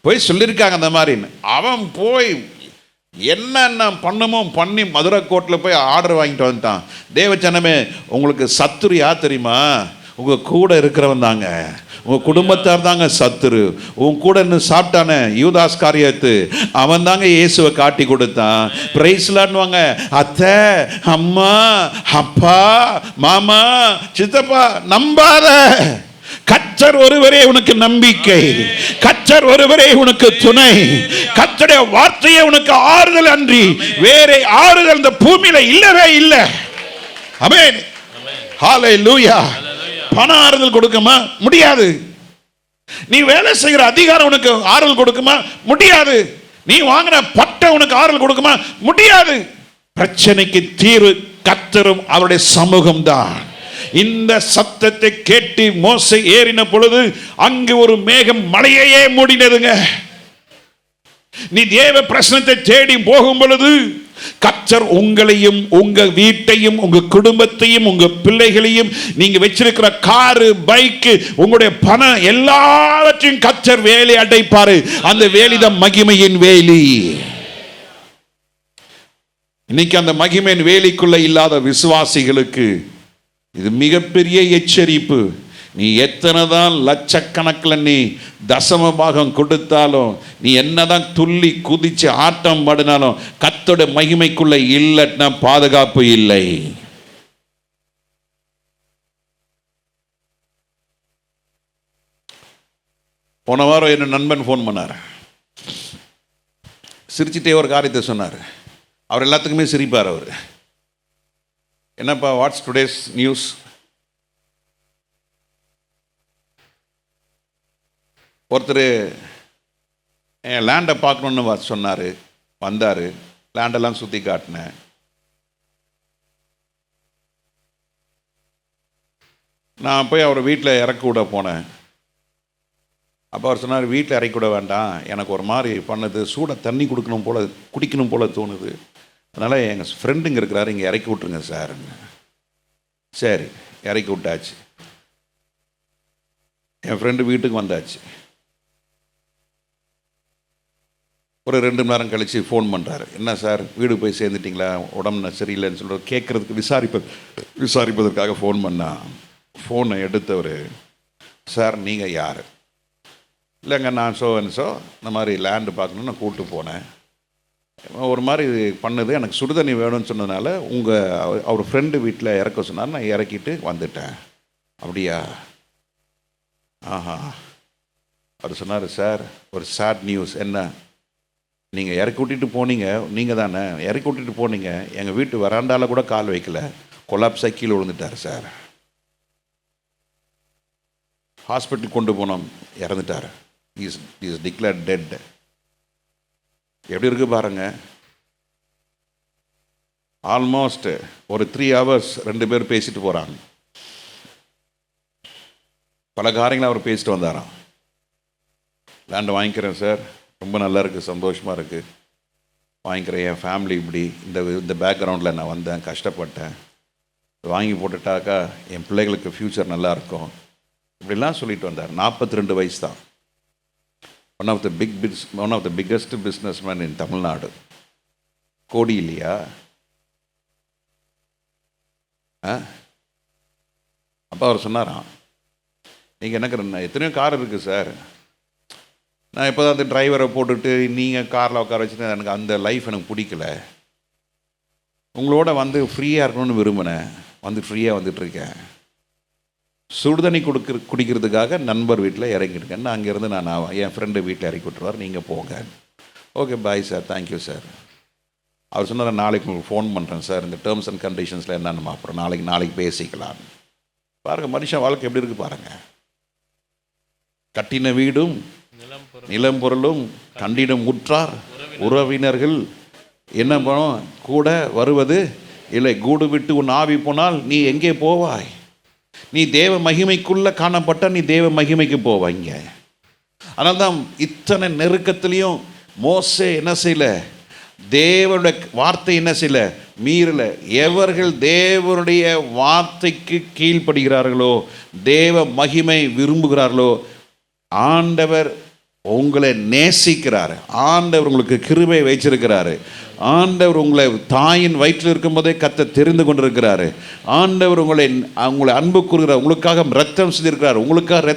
[SPEAKER 2] போய் சொல்லியிருக்காங்க அந்த மாதிரின்னு. அவன் போய் என்னென்ன பண்ணுமோ பண்ணி மதுரை கோர்ட்டில் போய் ஆர்டர் வாங்கிட்டு வந்துட்டான். தேவச்சனமே, உங்களுக்கு சத்துரு யார் தெரியுமா? உங்கள் கூட இருக்கிறவன் தாங்க, உங்கள் குடும்பத்தார் தாங்க சத்துரு. உன் கூட இன்னும் சாப்பிட்டானே யூதாஸ் காரியத்து, அவன் தாங்க இயேசுவை காட்டி கொடுத்தான். பிரைஸ்லான்னுவாங்க. அத்தை, அம்மா, அப்பா, மாமா, சித்தப்பா, நம்பாத. கர்த்தர் ஒருவரே உனக்கு நம்பிக்கை, கர்த்தர் ஒருவரே உனக்கு துணை, கர்த்தருடைய வார்த்தையே உனக்கு ஆறுதல் அன்றி வேறே ஆறுதல் இந்த பூமியில இல்லவே இல்லை. ஆமென், ஹல்லேலூயா. பண ஆறுதல் கொடுக்குமா? முடியாது. நீ வேலை செய்கிற அதிகாரம் உனக்கு ஆறுதல் கொடுக்குமா? முடியாது. நீ வாங்கின பட்டை உனக்கு ஆறுதல் கொடுக்குமா? முடியாது. பிரச்சனைக்கு தீர்வு கர்த்தரும் அவருடைய சமூகம் தான். இந்த சத்தத்தை கேட்டு மோசே ஏறின பொழுது அங்கு ஒரு மேகம் மலையையே மூடினதுங்க. நீ தேவ பிரசனத்தை தேடி போகும் பொழுது கர்த்தர் உங்களையும் உங்க வீட்டையும் உங்க குடும்பத்தையும் உங்க பிள்ளைகளையும் நீங்க வச்சிருக்கிற காரு, பைக்கு, உங்களுடைய பணம் எல்லாவற்றையும் கர்த்தர் வேலி அடைப்பாரு. அந்த வேலிதான் மகிமையின் வேலி. இன்னைக்கு அந்த மகிமையின் வேலிக்குள்ள இல்லாத விசுவாசிகளுக்கு இது மிகப்பெரிய எச்சரிப்பு. நீ எத்தனை தான் லட்சக்கணக்கில் நீ தசம பாகம் கொடுத்தாலும், நீ என்னதான் துள்ளி குதிச்சு ஆட்டம் பாடினாலும் கர்த்தருடைய மகிமைக்குள்ள இல்லைன்னா பாதுகாப்பு இல்லை. போன வாரம் என்ன நண்பன் ஃபோன் பண்ணார். சிரிச்சிட்டே ஒரு காரியத்தை சொன்னார். அவர் எல்லாத்துக்குமே சிரிப்பார். அவர் என்னப்பா, வாட்ஸ் டுடேஸ் நியூஸ்? ஒருத்தர் என் லேண்டை பார்க்கணுன்னு சொன்னார். வந்தார், லேண்டெல்லாம் சுற்றி காட்டினேன். நான் போய் அவர் வீட்டில் இறக்கி விட போனேன். அப்போ அவர் சொன்னார், வீட்டில் இறக்கி விட வேண்டாம், எனக்கு ஒரு மாதிரி பண்ணுது, சூடாக தண்ணி குடிக்கணும் போல தோணுது, அதனால் எங்கள் ஃப்ரெண்டுங்க இருக்கிறாரு, இங்கே இறக்கி விட்ருங்க சார். சரி, இறக்கி விட்டாச்சு. என் ஃப்ரெண்டு வீட்டுக்கு வந்தாச்சு. ஒரு 2 மணி நேரம் கழித்து ஃபோன் பண்ணுறாரு. என்ன சார், வீடு போய் சேர்ந்துட்டிங்களா? உடம்பு சரியில்லைன்னு சொல்கிற கேட்குறதுக்கு விசாரிப்பதற்காக ஃபோன் பண்ணால், ஃபோனை எடுத்தவர், சார் நீங்கள் யார்? இல்லைங்க, நான் ஸோ இந்த மாதிரி லேண்டு பார்க்கணுன்னு நான் கூப்பிட்டு போனேன். ஒரு மாதிரி பண்ணுது, எனக்கு சுடுதண்ணி வேணும்னு சொன்னதுனால அவர் ஃப்ரெண்டு வீட்டில் இறக்க சொன்னார், நான் இறக்கிட்டு வந்துட்டேன். அப்படியா? ஆஹா. அவர் சொன்னார், சார் ஒரு சேட் நியூஸ். என்ன? நீங்கள் இறக்கி விட்டுட்டு போனீங்க, நீங்கள் தானே இறக்கி விட்டுட்டு போனீங்க, எங்கள் வீட்டு வராண்டாவில் கூட கால் வைக்கல, கொலாப்ஸாக கீழே விழுந்துட்டார் சார். ஹாஸ்பிட்டலுக்கு கொண்டு போனோம், இறந்துட்டார். Is declared dead. எப்படி இருக்கு பாருங்க. ஆல்மோஸ்ட் ஒரு 3 hours 2 பேர் பேசிட்டு போகிறாங்க. பல காரியங்களை அவர் பேசிட்டு வந்தாராம். லேண்டு வாங்கிக்கிறேன் சார், ரொம்ப நல்லா இருக்குது, சந்தோஷமாக இருக்குது, வாங்கிக்கிறேன், என் ஃபேமிலி இப்படி இந்த பேக்ரவுண்டில் நான் வந்தேன், கஷ்டப்பட்டேன், வாங்கி போட்டுட்டாக்கா என் பிள்ளைகளுக்கு ஃப்யூச்சர் நல்லாயிருக்கும், இப்படிலாம் சொல்லிட்டு வந்தார். 42 வயசு தான். One of the biggest business man in Tamil Nadu. கோடி இல்லையா? அப்போ அவர் சொன்னாராம், நீங்கள் எனக்கு எத்தனையோ கார் இருக்குது சார், நான் இப்போ தான் அந்த டிரைவரை போட்டுட்டு நீங்கள் காரில் உட்கார வச்சுட்டு எனக்கு அந்த லைஃப் எனக்கு பிடிக்கல, உங்களோட வந்து ஃப்ரீயாக இருக்கணும்னு விரும்பினேன், வந்து ஃப்ரீயாக வந்துட்டுருக்கேன், சுடுதண்ணி குடிக்கிறதுக்காக நண்பர் வீட்டில் இறங்கியிருக்கேன், நான் அங்கேருந்து நான் என் ஃப்ரெண்டு வீட்டில் இறக்கி விட்டுருவார், நீங்கள் போங்க. Okay bye sir, thank you sir. அவர் சொன்னார், நாளைக்கு உங்களுக்கு ஃபோன் பண்ணுறேன் சார், இந்த டேர்ம்ஸ் அண்ட் கண்டிஷன்ஸில் என்னென்னு அப்புறம் நாளைக்கு பேசிக்கலாம். பாருங்கள் மனுஷன் வாழ்க்கை எப்படி இருக்குது பாருங்கள். கட்டின வீடும் நிலம் பொருளும் கண்டிடம் உற்றார் உறவினர்கள் என்ன பண்ணும் கூட வருவது இல்லை, கூடு விட்டு உன் ஆவி போனால் நீ எங்கே போவாய்? நீ தேவ மகிமைக்குள்ளே காணப்பட்ட நீ தேவ மகிமைக்கு போவாங்க. அதனால தான் இத்தனை நெருக்கத்திலையும் மோசே என்ன செய்யல, தேவனுடைய வார்த்தை என்ன செய்யல, மீறல. எவர்கள் தேவனுடைய வார்த்தைக்கு கீழ்ப்படுகிறார்களோ, தேவ மகிமை விரும்புகிறார்களோ, ஆண்டவர் உங்களை நேசிக்கிறார். ஆண்டவர் உங்களுக்கு கிருபை வைச்சிருக்கிறாரு. ஆண்டவர் உங்களை தாயின் வயிற்றில் இருக்கும்போதே கர்த்தர் தெரிந்து கொண்டிருக்கிறாரு. ஆண்டவர் உங்களை அன்பு கூறுகிறார். உங்களுக்காக ரத்தம் செய்திருக்கிறார். உங்களுக்காக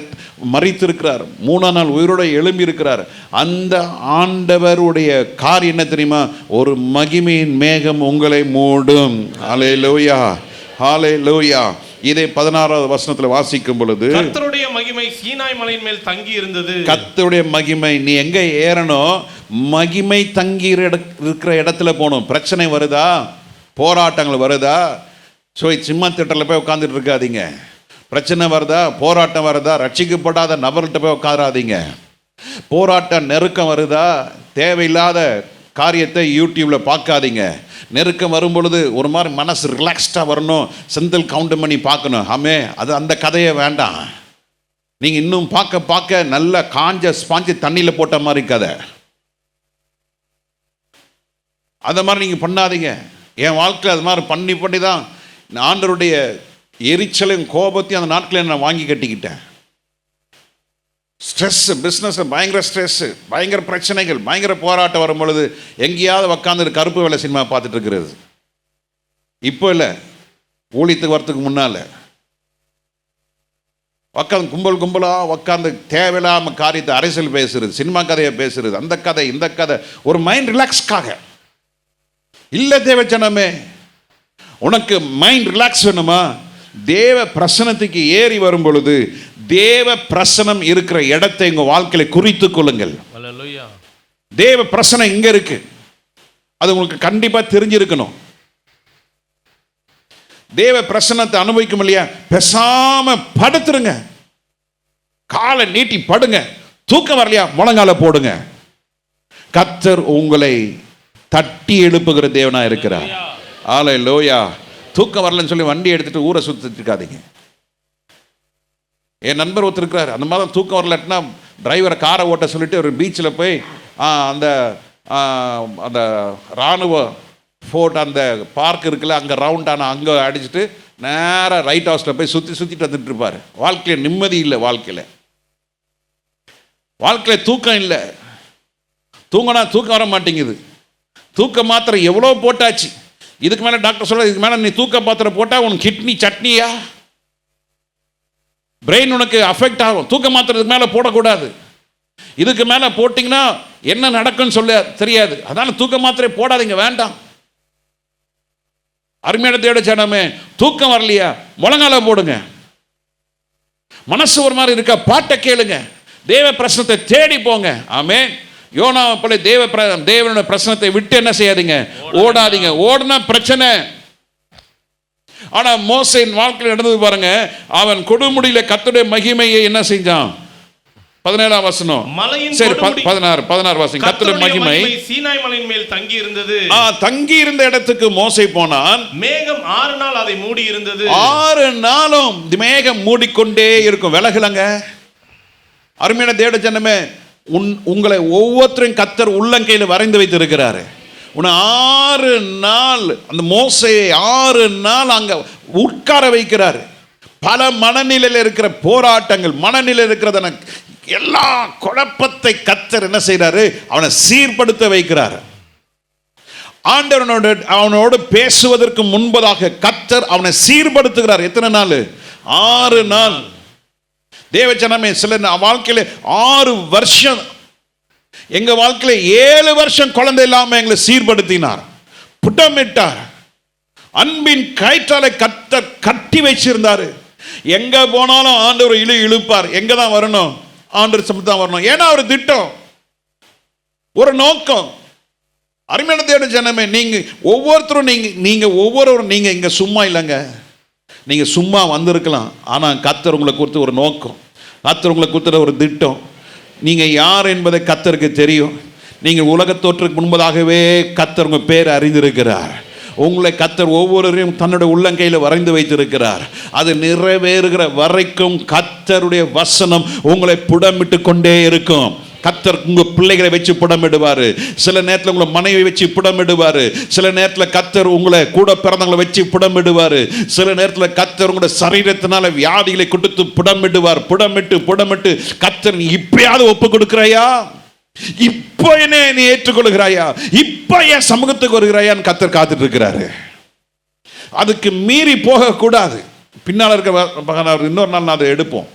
[SPEAKER 2] மரித்திருக்கிறார். 3ஆம் நாள் உயிரோடு எழும்பி இருக்கிறார். அந்த ஆண்டவருடைய காரியம் என்ன தெரியுமா? ஒரு மகிமையின் மேகம் உங்களை மூடும். ஹல்லேலூயா, ஹல்லேலூயா. இதை 16வது வசனத்தில் வாசிக்கும் பொழுது,
[SPEAKER 1] கர்த்தருடைய மகிமை சீனாய் மலையின் மேல் தங்கி இருந்தது.
[SPEAKER 2] கர்த்தருடைய மகிமை, நீ எங்க ஏறணும்? மகிமை தங்கி இருக்கிற இடத்துல போகணும். பிரச்சனை வருதா, போராட்டங்கள் வருதா, சும்மா திட்டத்தில் போய் உட்காந்துட்டு இருக்காதீங்க. பிரச்சனை வருதா, போராட்டம் வருதா, ரட்சிக்கப்படாத நபர்கிட்ட போய் உட்காராதீங்க. போராட்டம் நெருக்கம் வருதா, தேவையில்லாத காரியத்தை யூடியூப்பில் பார்க்காதீங்க. நெருக்கம் வரும் பொழுது ஒரு மாதிரி மனசு ரிலாக்ஸ்டாக வரணும், செந்தில் கவுண்ட் பண்ணி பார்க்கணும். ஆமே, அந்த கதையை வேண்டாம். நீங்கள் இன்னும் பார்க்க பார்க்க நல்ல காஞ்ச ஸ்பாஞ்சு தண்ணியில் போட்ட மாதிரி கதை. அந்த மாதிரி நீங்கள் பண்ணாதீங்க. என் வாழ்க்கையில் அது மாதிரி பண்ணி தான் ஆண்டவருடைய எரிச்சலையும் கோபத்தையும் அந்த நாட்களில் நான் வாங்கி கட்டிக்கிட்டேன். ஸ்ட்ரெஸ்ஸு, பிஸ்னஸ் பயங்கர ஸ்ட்ரெஸ்ஸு, பயங்கர பிரச்சனைகள், பயங்கர போராட்டம் வரும் பொழுது எங்கேயாவது உக்காந்து கருப்பு வேலை சினிமா பார்த்துட்டு இருக்கிறது. இப்போ இல்லை, ஊழியத்துக்கு வரத்துக்கு முன்னால் உக்காந்து கும்பலாக உக்காந்து தேவையில்லாமல் காரியத்தை அரசியல் பேசுறது, சினிமா கதையை பேசுறது, அந்த கதை இந்த கதை, ஒரு மைண்ட் ரிலாக்ஸ்க்காக இல்லை. தேவச்சனமே, உனக்கு மைண்ட் ரிலாக்ஸ் வேணுமா? தேவ பிரசனத்துக்கு ஏறி வரும் பொழுது தேவ பிரசனம் இருக்கிற இடத்தை உங்க வாழ்க்கையில குறித்து கொள்ளுங்கள். தேவ பிரசனம் இங்க இருக்கு, அது உங்களுக்கு கண்டிப்பா தெரிஞ்சிருக்கணும். தேவ பிரசனத்தை அனுபவிக்கும் இல்லையா, பேசாம படுத்துருங்க, காலை நீட்டி படுங்க. தூக்கம் வரலையா, முழங்கால போடுங்க. கர்த்தர் உங்களை தட்டி எழுப்புகிற தேவனா இருக்கிறார். ஹல்லேலூயா. தூக்கம் வரலன்னு சொல்லி வண்டி எடுத்துட்டு ஊரை சுத்திட்டு இருக்காதீங்க. என் நண்பர் ஒருத்தர் இருக்கிறார், அந்த மாதிரி தூக்கம் வரலன்னா டிரைவரை காரை ஓட்ட சொல்லிட்டு ஒரு பீச்சில் போய் அந்த அந்த இராணுவ ஃபோர்ட் அந்த பார்க் இருக்குல்ல, அங்கே ரவுண்டான அங்கே அடிச்சுட்டு நேராக ரைட் ஹவுஸில் போய் சுற்றிட்டு வந்துட்டு இருப்பார். வாழ்க்கையில் நிம்மதி இல்லை. வாழ்க்கையில் தூக்கம் இல்லை. தூங்கினா தூக்கம் வர மாட்டேங்குது. தூக்க மாத்திரை எவ்வளோ போட்டாச்சு. இதுக்கு மேலே டாக்டர் சொல்ல, இதுக்கு மேலே நீ தூக்க மாத்திரை போட்டால் உனக்கு கிட்னி சட்னியா, பிரெயின் உனக்கு அஃபெக்ட் ஆகும். தூக்க மாத்திரத்துக்கு மேலே போடக்கூடாது. இதுக்கு மேலே போட்டிங்கன்னா என்ன நடக்கும்னு சொல்ல தெரியாது. அதனால தூக்க மாத்திரை போடாதீங்க, வேண்டாம். அருமையான தேவ ஜனமே, தூக்கம் வரலையா, முழங்கால போடுங்க. மனசு ஒரு மாதிரி இருக்க, பாட்டை கேளுங்க, தேவ பிரசனத்தை தேடி போங்க. ஆமென். யோனாவை போல தேவனுடைய பிரசனத்தை விட்டு என்ன செய்யாதீங்க, ஓடாதீங்க. ஓடுனா பிரச்சனை. ஆனா மோசேயின் வாழ்க்கையில் நடந்தது பாருங்க. அவன் கொடுமுடியில கர்த்தருடைய மகிமையை என்ன செஞ்சான்? 17ஆம் வசனம். சரி, 16 வசனம். கர்த்தருடைய மகிமை
[SPEAKER 1] சீனாய் மலையின் மேல் தங்கி இருந்தது.
[SPEAKER 2] தங்கி இருந்த இடத்துக்கு மோசே போனான்.
[SPEAKER 1] மேகம் 6 நாள் அதை மூடி இருந்தது.
[SPEAKER 2] 6 நாளும் மேகம் மூடிக்கொண்டே இருக்கும், விலகலங்க. அருமையான தேவ ஜனமே, உங்களை ஒவ்வொருத்தரும் கர்த்தர் உள்ளங்கையில் வரைந்து வைத்திருக்கிறாரு. உன்னை 6 நாள் அந்த மோசேயை 6 நாள் அங்க உட்கார வைக்கிறாரு. பல மனநிலையில் இருக்கிற போராட்டங்கள், மனநிலையில் இருக்கிறத எல்லா குழப்பத்தை கர்த்தர் என்ன செய்யறாரு, அவனை சீர்படுத்த வைக்கிறார். ஆண்டவனோடு அவனோடு பேசுவதற்கு முன்பதாக கர்த்தர் அவனை சீர்படுத்துகிறார். எத்தனை நாள்? 6 நாள். தேவஜனமே, சில வாழ்க்கையில 6 வருஷம், எங்க வாழ்க்கையில 7 வருஷம் குழந்தை இல்லாம எங்களை சீர்படுத்தினார், புட்டமிட்டார். அன்பின் கயிற்றாலை கர்த்தர் கட்டி வச்சிருந்தாரு. எங்க போனாலும் ஆண்டவர் இழுப்பார். எங்க தான் வரணும்? ஆண்டவர் சமூகத்துக்கு தான் வரணும். ஏன்னா ஒரு திட்டம், ஒரு நோக்கம். அருமையான தேவ ஜனமே, நீங்க ஒவ்வொருத்தரும் நீங்க இங்க சும்மா இல்லைங்க. நீங்க சும்மா வந்திருக்கலாம், ஆனா கர்த்தர் உங்களை குறித்து ஒரு நோக்கம், கர்த்தர் உங்களை குறித்து ஒரு திட்டம். நீங்க யார் என்பதை கர்த்தருக்கு தெரியும். நீங்க உலகத் தோற்றத்துக்கு முன்பதாகவே கர்த்தர் உங்க பேர் அறிந்திருக்கிறார். உங்களை கர்த்தர் ஒவ்வொருவரையும் தன்னுடைய உள்ளங்கையில் வரைந்து வைத்திருக்கிறார். அது நிறைவேறுகிற வரைக்கும் கர்த்தருடைய வசனம் உங்களை புடமிட்டு கொண்டே இருக்கும். கர்த்தர் உங்க பிள்ளைகளை வச்சு புடமிடுவாரு. சில நேரத்தில் உங்களை மனைவி வச்சு புடமிடுவாரு. சில நேரத்தில் கர்த்தர் உங்களை கூட பிறந்தவங்களை வச்சு புடமிடுவாரு. சில நேரத்தில் கர்த்தர் உங்களுடைய சரீரத்தினால வியாதிகளை கொடுத்து புடமிடுவார். புடமிட்டு கர்த்தர், நீ இப்பயாவது ஒப்பு கொடுக்கிறாயா, இப்போ என்ன நீ ஏற்றுக்கொள்கிறாயா, இப்ப என் சமூகத்துக்கு வருகிறாயான்னு கர்த்தர் காத்துட்டு இருக்கிறாரு. அதுக்கு மீறி போக கூடாது. பின்னால் இருக்க இன்னொரு நாள் நான் அதை எடுப்போம்.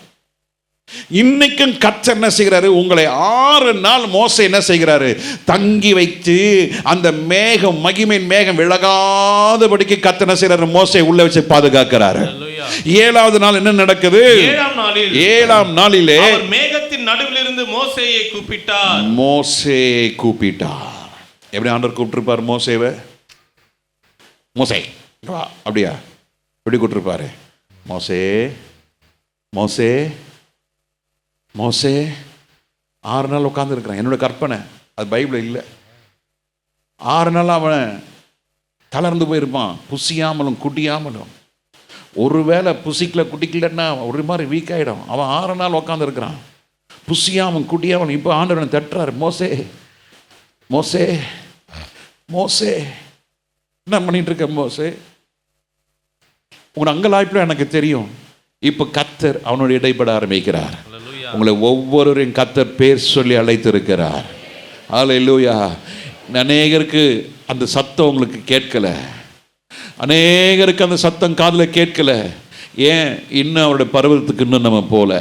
[SPEAKER 2] இன்னைக்கும் கர்த்தர் என்ன செய்கிறாரு, உங்களை 6 நாள் மோசே என்ன செய்கிறாரு, தங்கி வைத்து அந்த மேகம், மகிமையின் மேகம் விலகாதபடிக்கு கர்த்தர் என்ன செய்கிறாரு, மோசே உள்ள வச்சு பாதுகாக்கிறாரு. 7வது நாள் என்ன நடக்குது, 7ஆம் நாளிலே
[SPEAKER 1] மேகத்தின் நடுவில் இருந்து மோசேயை கூப்பிட்டார்.
[SPEAKER 2] மோசே கூப்பிட்டார். எப்படி ஆண்டவர் கூப்பிட்டிருப்பார் மோசேவை? மோசே அப்படியா, எப்படி கூப்பிட்டிருப்பாரு? மோசே மோசே மோசே. 6 நாள் உட்கார்ந்து இருக்கிறான். என்னோட கற்பனை, அது பைபிள் இல்லை. 6 நாள் அவன் தளர்ந்து போயிருப்பான், புசியாமலும் குடியாமலும். ஒருவேளை புசிக்கல குடிக்கலன்னா ஒரு மாதிரி வீக் ஆகிடும். அவன் 6 நாள் உட்காந்து இருக்கிறான், புசியாமல் குடியாமலும். இப்போ ஆண்டவனை தட்டுறாரு, மோசே மோசே மோசே, என்ன பண்ணிட்டு இருக்க மோசே? உங்களோட அங்கலாய்ப்பில் எனக்கு தெரியும். இப்போ கர்த்தர் அவனோட இடைப்பட ஆரம்பிக்கிறார். உங்களை ஒவ்வொருவரையும் கர்த்தர் பேர் சொல்லி அழைத்திருக்கிறார். ஹல்லேலூயா. அநேகருக்கு அந்த சத்தம் உங்களுக்கு கேட்கல, அநேகருக்கு அந்த சத்தம் காதில் கேட்கல. ஏன்? இன்னும் அவருடைய பர்வதத்துக்கு இன்னும் நம்ம போல.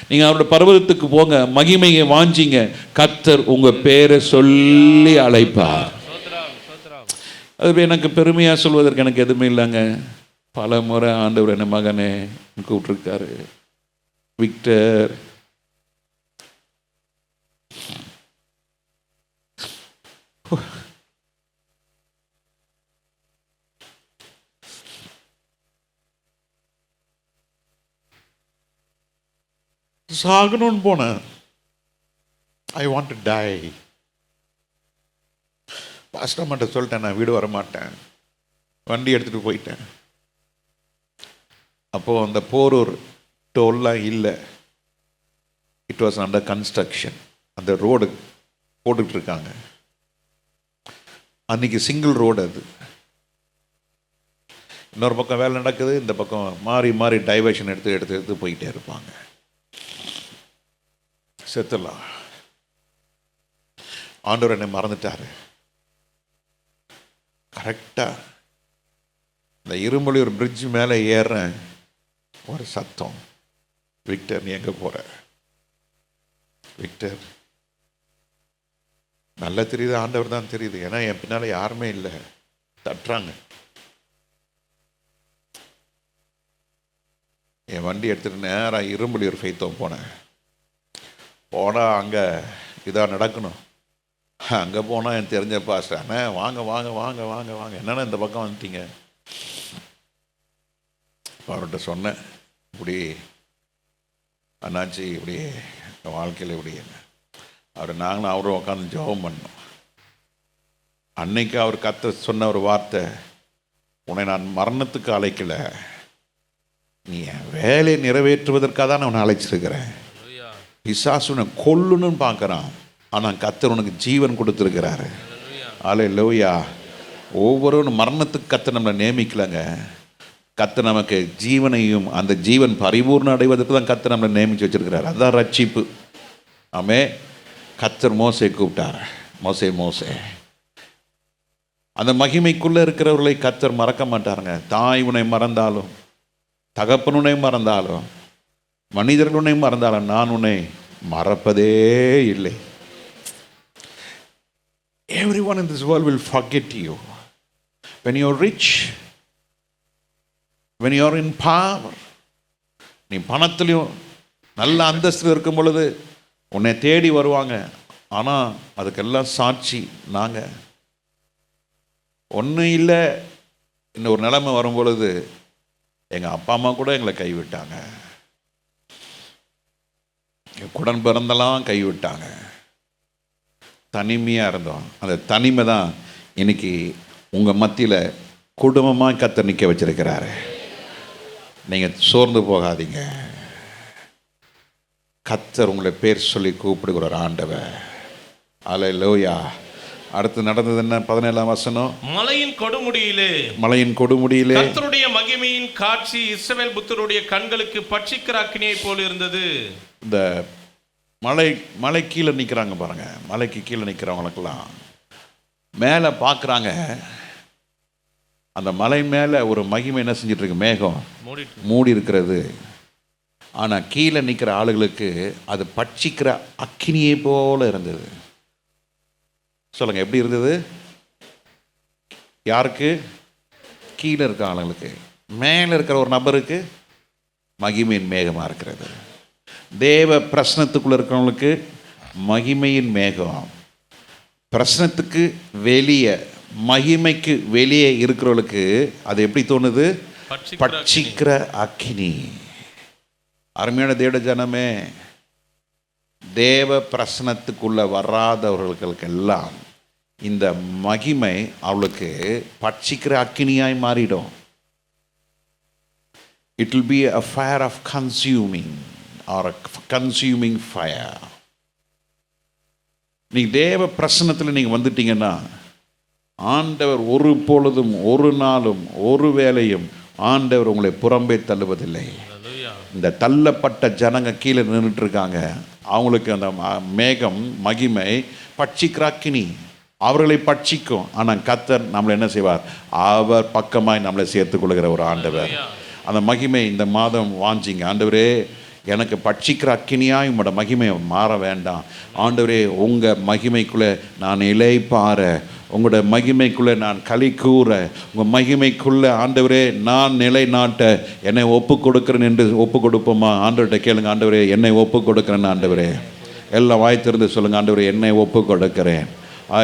[SPEAKER 2] நீங்க அவருடைய பர்வதத்துக்கு போங்க, மகிமையை வாஞ்சிங்க, கர்த்தர் உங்க பேரை சொல்லி அழைப்பார். அது எனக்கு பெருமையா சொல்வதற்கு எனக்கு எதுவுமே இல்லைங்க. பல முறை ஆண்டவர் என்ன மகனே கூப்பிட்டுருக்காரு, விக்டர், சாகணும்னு போனேன். I want to tie. Pastor மட்டும் சொல்லிட்டேன், நான் வீடு வரமாட்டேன், வண்டி எடுத்துகிட்டு போயிட்டேன். அப்போது அந்த போரூர் டோல்லாம் இல்லை, இட் வாஸ் அண்டர் கன்ஸ்ட்ரக்ஷன். அந்த ரோடு போட்டுட்ருக்காங்க. அன்றைக்கி சிங்கிள் ரோடு அது. இன்னொரு பக்கம் வேலை நடக்குது, இந்த பக்கம் மாறி மாறி டைவர்ஷன் எடுத்து எடுத்து எடுத்து போயிட்டே இருப்பாங்க. செத்துலாம். ஆண்டவர் என்னை மறந்துட்டார். கரெக்டாக இந்த இரும்புலியூர் பிரிட்ஜ் மேலே ஏறுறேன், ஒரு சத்தம், விக்டர் நீ எங்கே போகிற? விக்டர், நல்லா தெரியுது, ஆண்டவர் தான் தெரியுது. ஏன்னா என் பின்னால் யாருமே இல்லை, தட்டுறாங்க. என் வண்டி எடுத்துகிட்டு நேராக இரும்புலியூர் ஃபெய்த்தோம் போனேன். போனால் அங்கே இதாக நடக்கணும். அங்கே போனால் எனக்கு தெரிஞ்ச பாஸ்டர், அண்ணே வாங்க வாங்க வாங்க வாங்க வாங்க, என்னென்ன இந்த பக்கம் வந்துட்டீங்க? அவர்கிட்ட சொன்னேன், இப்படி அண்ணாச்சி இப்படி வாழ்க்கையில் இப்படி அவர் நாங்களும் அவரும் உட்காந்து ஜெபம் பண்ணோம். அன்னைக்கு அவர் சொன்ன ஒரு வார்த்தை, உன்னை நான் மரணத்துக்கு அழைக்கல, நீ என் வேலையை நிறைவேற்றுவதற்காக தான் நான் உன்னை அழைச்சிருக்கிறேன். பிசாசு உன்னை கொல்லுன்னு பார்க்குறான், ஆனால் கர்த்தர் உனக்கு ஜீவன் கொடுத்துருக்கிறாரு. அல்லேலூயா. ஒவ்வொரு மரணத்துக்கு கர்த்தர் நம்மளை நியமிக்கலைங்க. கர்த்தர் நமக்கு ஜீவனையும், அந்த ஜீவன் பரிபூர்ணம் அடைவதற்கு தான் கர்த்தர் நம்மளை நியமித்து வச்சிருக்கிறார். அதுதான் ரட்சிப்பு. ஆமே. கர்த்தர் மோசே கூப்பிட்டார், மோசே மோசே. அந்த மகிமைக்குள்ளே இருக்கிறவர்களை கர்த்தர் மறக்க மாட்டாருங்க. தாய் உன்னை மறந்தாலும், தகப்பன் உன்னை மறந்தாலும், மனிதர்கள் உன்னை மறந்தாலும், நான் உன்னை மறப்பதே இல்லை. Everyone in this world will forget you. When you're rich, when you're in power, நீ பணத்துலையும் நல்ல அந்தஸ்தில் இருக்கும் பொழுது உன்னை தேடி வருவாங்க. ஆனால் அதுக்கெல்லாம் சாட்சி நாங்கள். ஒன்றும் இல்லை, இன்னும் ஒரு நிலைமை வரும் பொழுது எங்கள் அப்பா அம்மா கூட எங்களை கைவிட்டாங்க, குடன் பிறந்தெல்லாம் கைவிட்டாங்க, தனிமையாக இருந்தோம். அந்த தனிமை தான் இன்னைக்கு உங்கள் மத்தியில் குடும்பமாக கர்த்தர் நிற்க வச்சிருக்கிறாரு. நீங்கள் சோர்ந்து போகாதீங்க. கர்த்தர் உங்களை பேர் சொல்லி கூப்பிடுகிற ஒரு ஆண்டவர். அல்லேலூயா. அடுத்து நடந்தது என்ன? 17ஆம் வசனம்.
[SPEAKER 1] மலையின் கொடுமுடியிலே கர்த்தருடைய மகிமையின் காட்சி இஸ்ரவேல் புத்தருடைய கண்களுக்கு பட்சிக்கிற அக்கினியை போல் இருந்தது.
[SPEAKER 2] இந்த மலை கீழே நிற்கிறாங்க பாருங்க. மலைக்கு கீழே நிற்கிறவங்களுக்கெல்லாம் மேலே பார்க்குறாங்க. அந்த மலை மேலே ஒரு மகிமை என்ன செஞ்சிட்டு இருக்கு? மேகம் மூடி இருக்கிறது. ஆனால் கீழே நிற்கிற ஆளுகளுக்கு அது பட்சிக்கிற அக்கினியை போல இருந்தது. சொல்லுங்க, எப்படி இருந்தது? யாருக்கு? கீழே இருக்க ஆளுங்களுக்கு. மேலே இருக்கிற ஒரு நபருக்கு மகிமையின் மேகமாக இருக்கிறது. தேவ பிரசனத்துக்குள்ளே இருக்கிறவங்களுக்கு மகிமையின் மேகம். பிரசனத்துக்கு வெளியே, மகிமைக்கு வெளியே இருக்கிறவங்களுக்கு அது எப்படி தோணுது? பட்சிக்கிற அக்கினி. அருமையான தேவ ஜனமே, தேவ பிரசனத்துக்குள்ள வராதவர்களுக்கெல்லாம் இந்த மகிமை அவளுக்கு பட்சிக்கிற அக்கினியாய் மாறிடும். It will be a fire of consuming or a consuming fire. நீங்க தேவ பிரசனத்தில் நீங்க வந்துட்டீங்கன்னா ஆண்டவர் ஒரு பொழுதும் ஒரு நாளும் ஒரு வேளையும் ஆண்டவர் உங்களை புறம்பே தள்ளுவதில்லை. இந்த தள்ளப்பட்ட ஜனங்க கீழே நின்றுட்டு இருக்காங்க. அவங்களுக்கு அந்த மேகம் மகிமை பட்சிக்கிற அக்கினி அவர்களை பட்சிக்கும். ஆனால் கர்த்தர் நம்மளை என்ன செய்வார்? அவர் பக்கமாய் நம்மளை சேர்த்துக் கொள்கிற ஒரு ஆண்டவர். அந்த மகிமை இந்த மாதம் வாஞ்சிங்க. ஆண்டவரே, எனக்கு பட்சிக்கிற அக்கினியாய் உங்களோட மகிமை மாற வேண்டாம். ஆண்டவரே, உங்கள் மகிமைக்குள்ளே நான் இளைப்பாற, உங்களோட மகிமைக்குள்ளே நான் களி கூற, உங்கள் மகிமைக்குள்ளே ஆண்டவரே நான் நிலை நாட்ட என்னை ஒப்பு கொடுக்குறேன் என்று ஒப்பு கொடுப்போமா? ஆண்டவர்கிட்ட கேளுங்க. ஆண்டவரே, என்னை ஒப்பு கொடுக்குறேன்னு. ஆண்டவரே, எல்லாம் வாய் திறந்து சொல்லுங்கள். ஆண்டவரே, என்னை ஒப்பு கொடுக்குறேன்.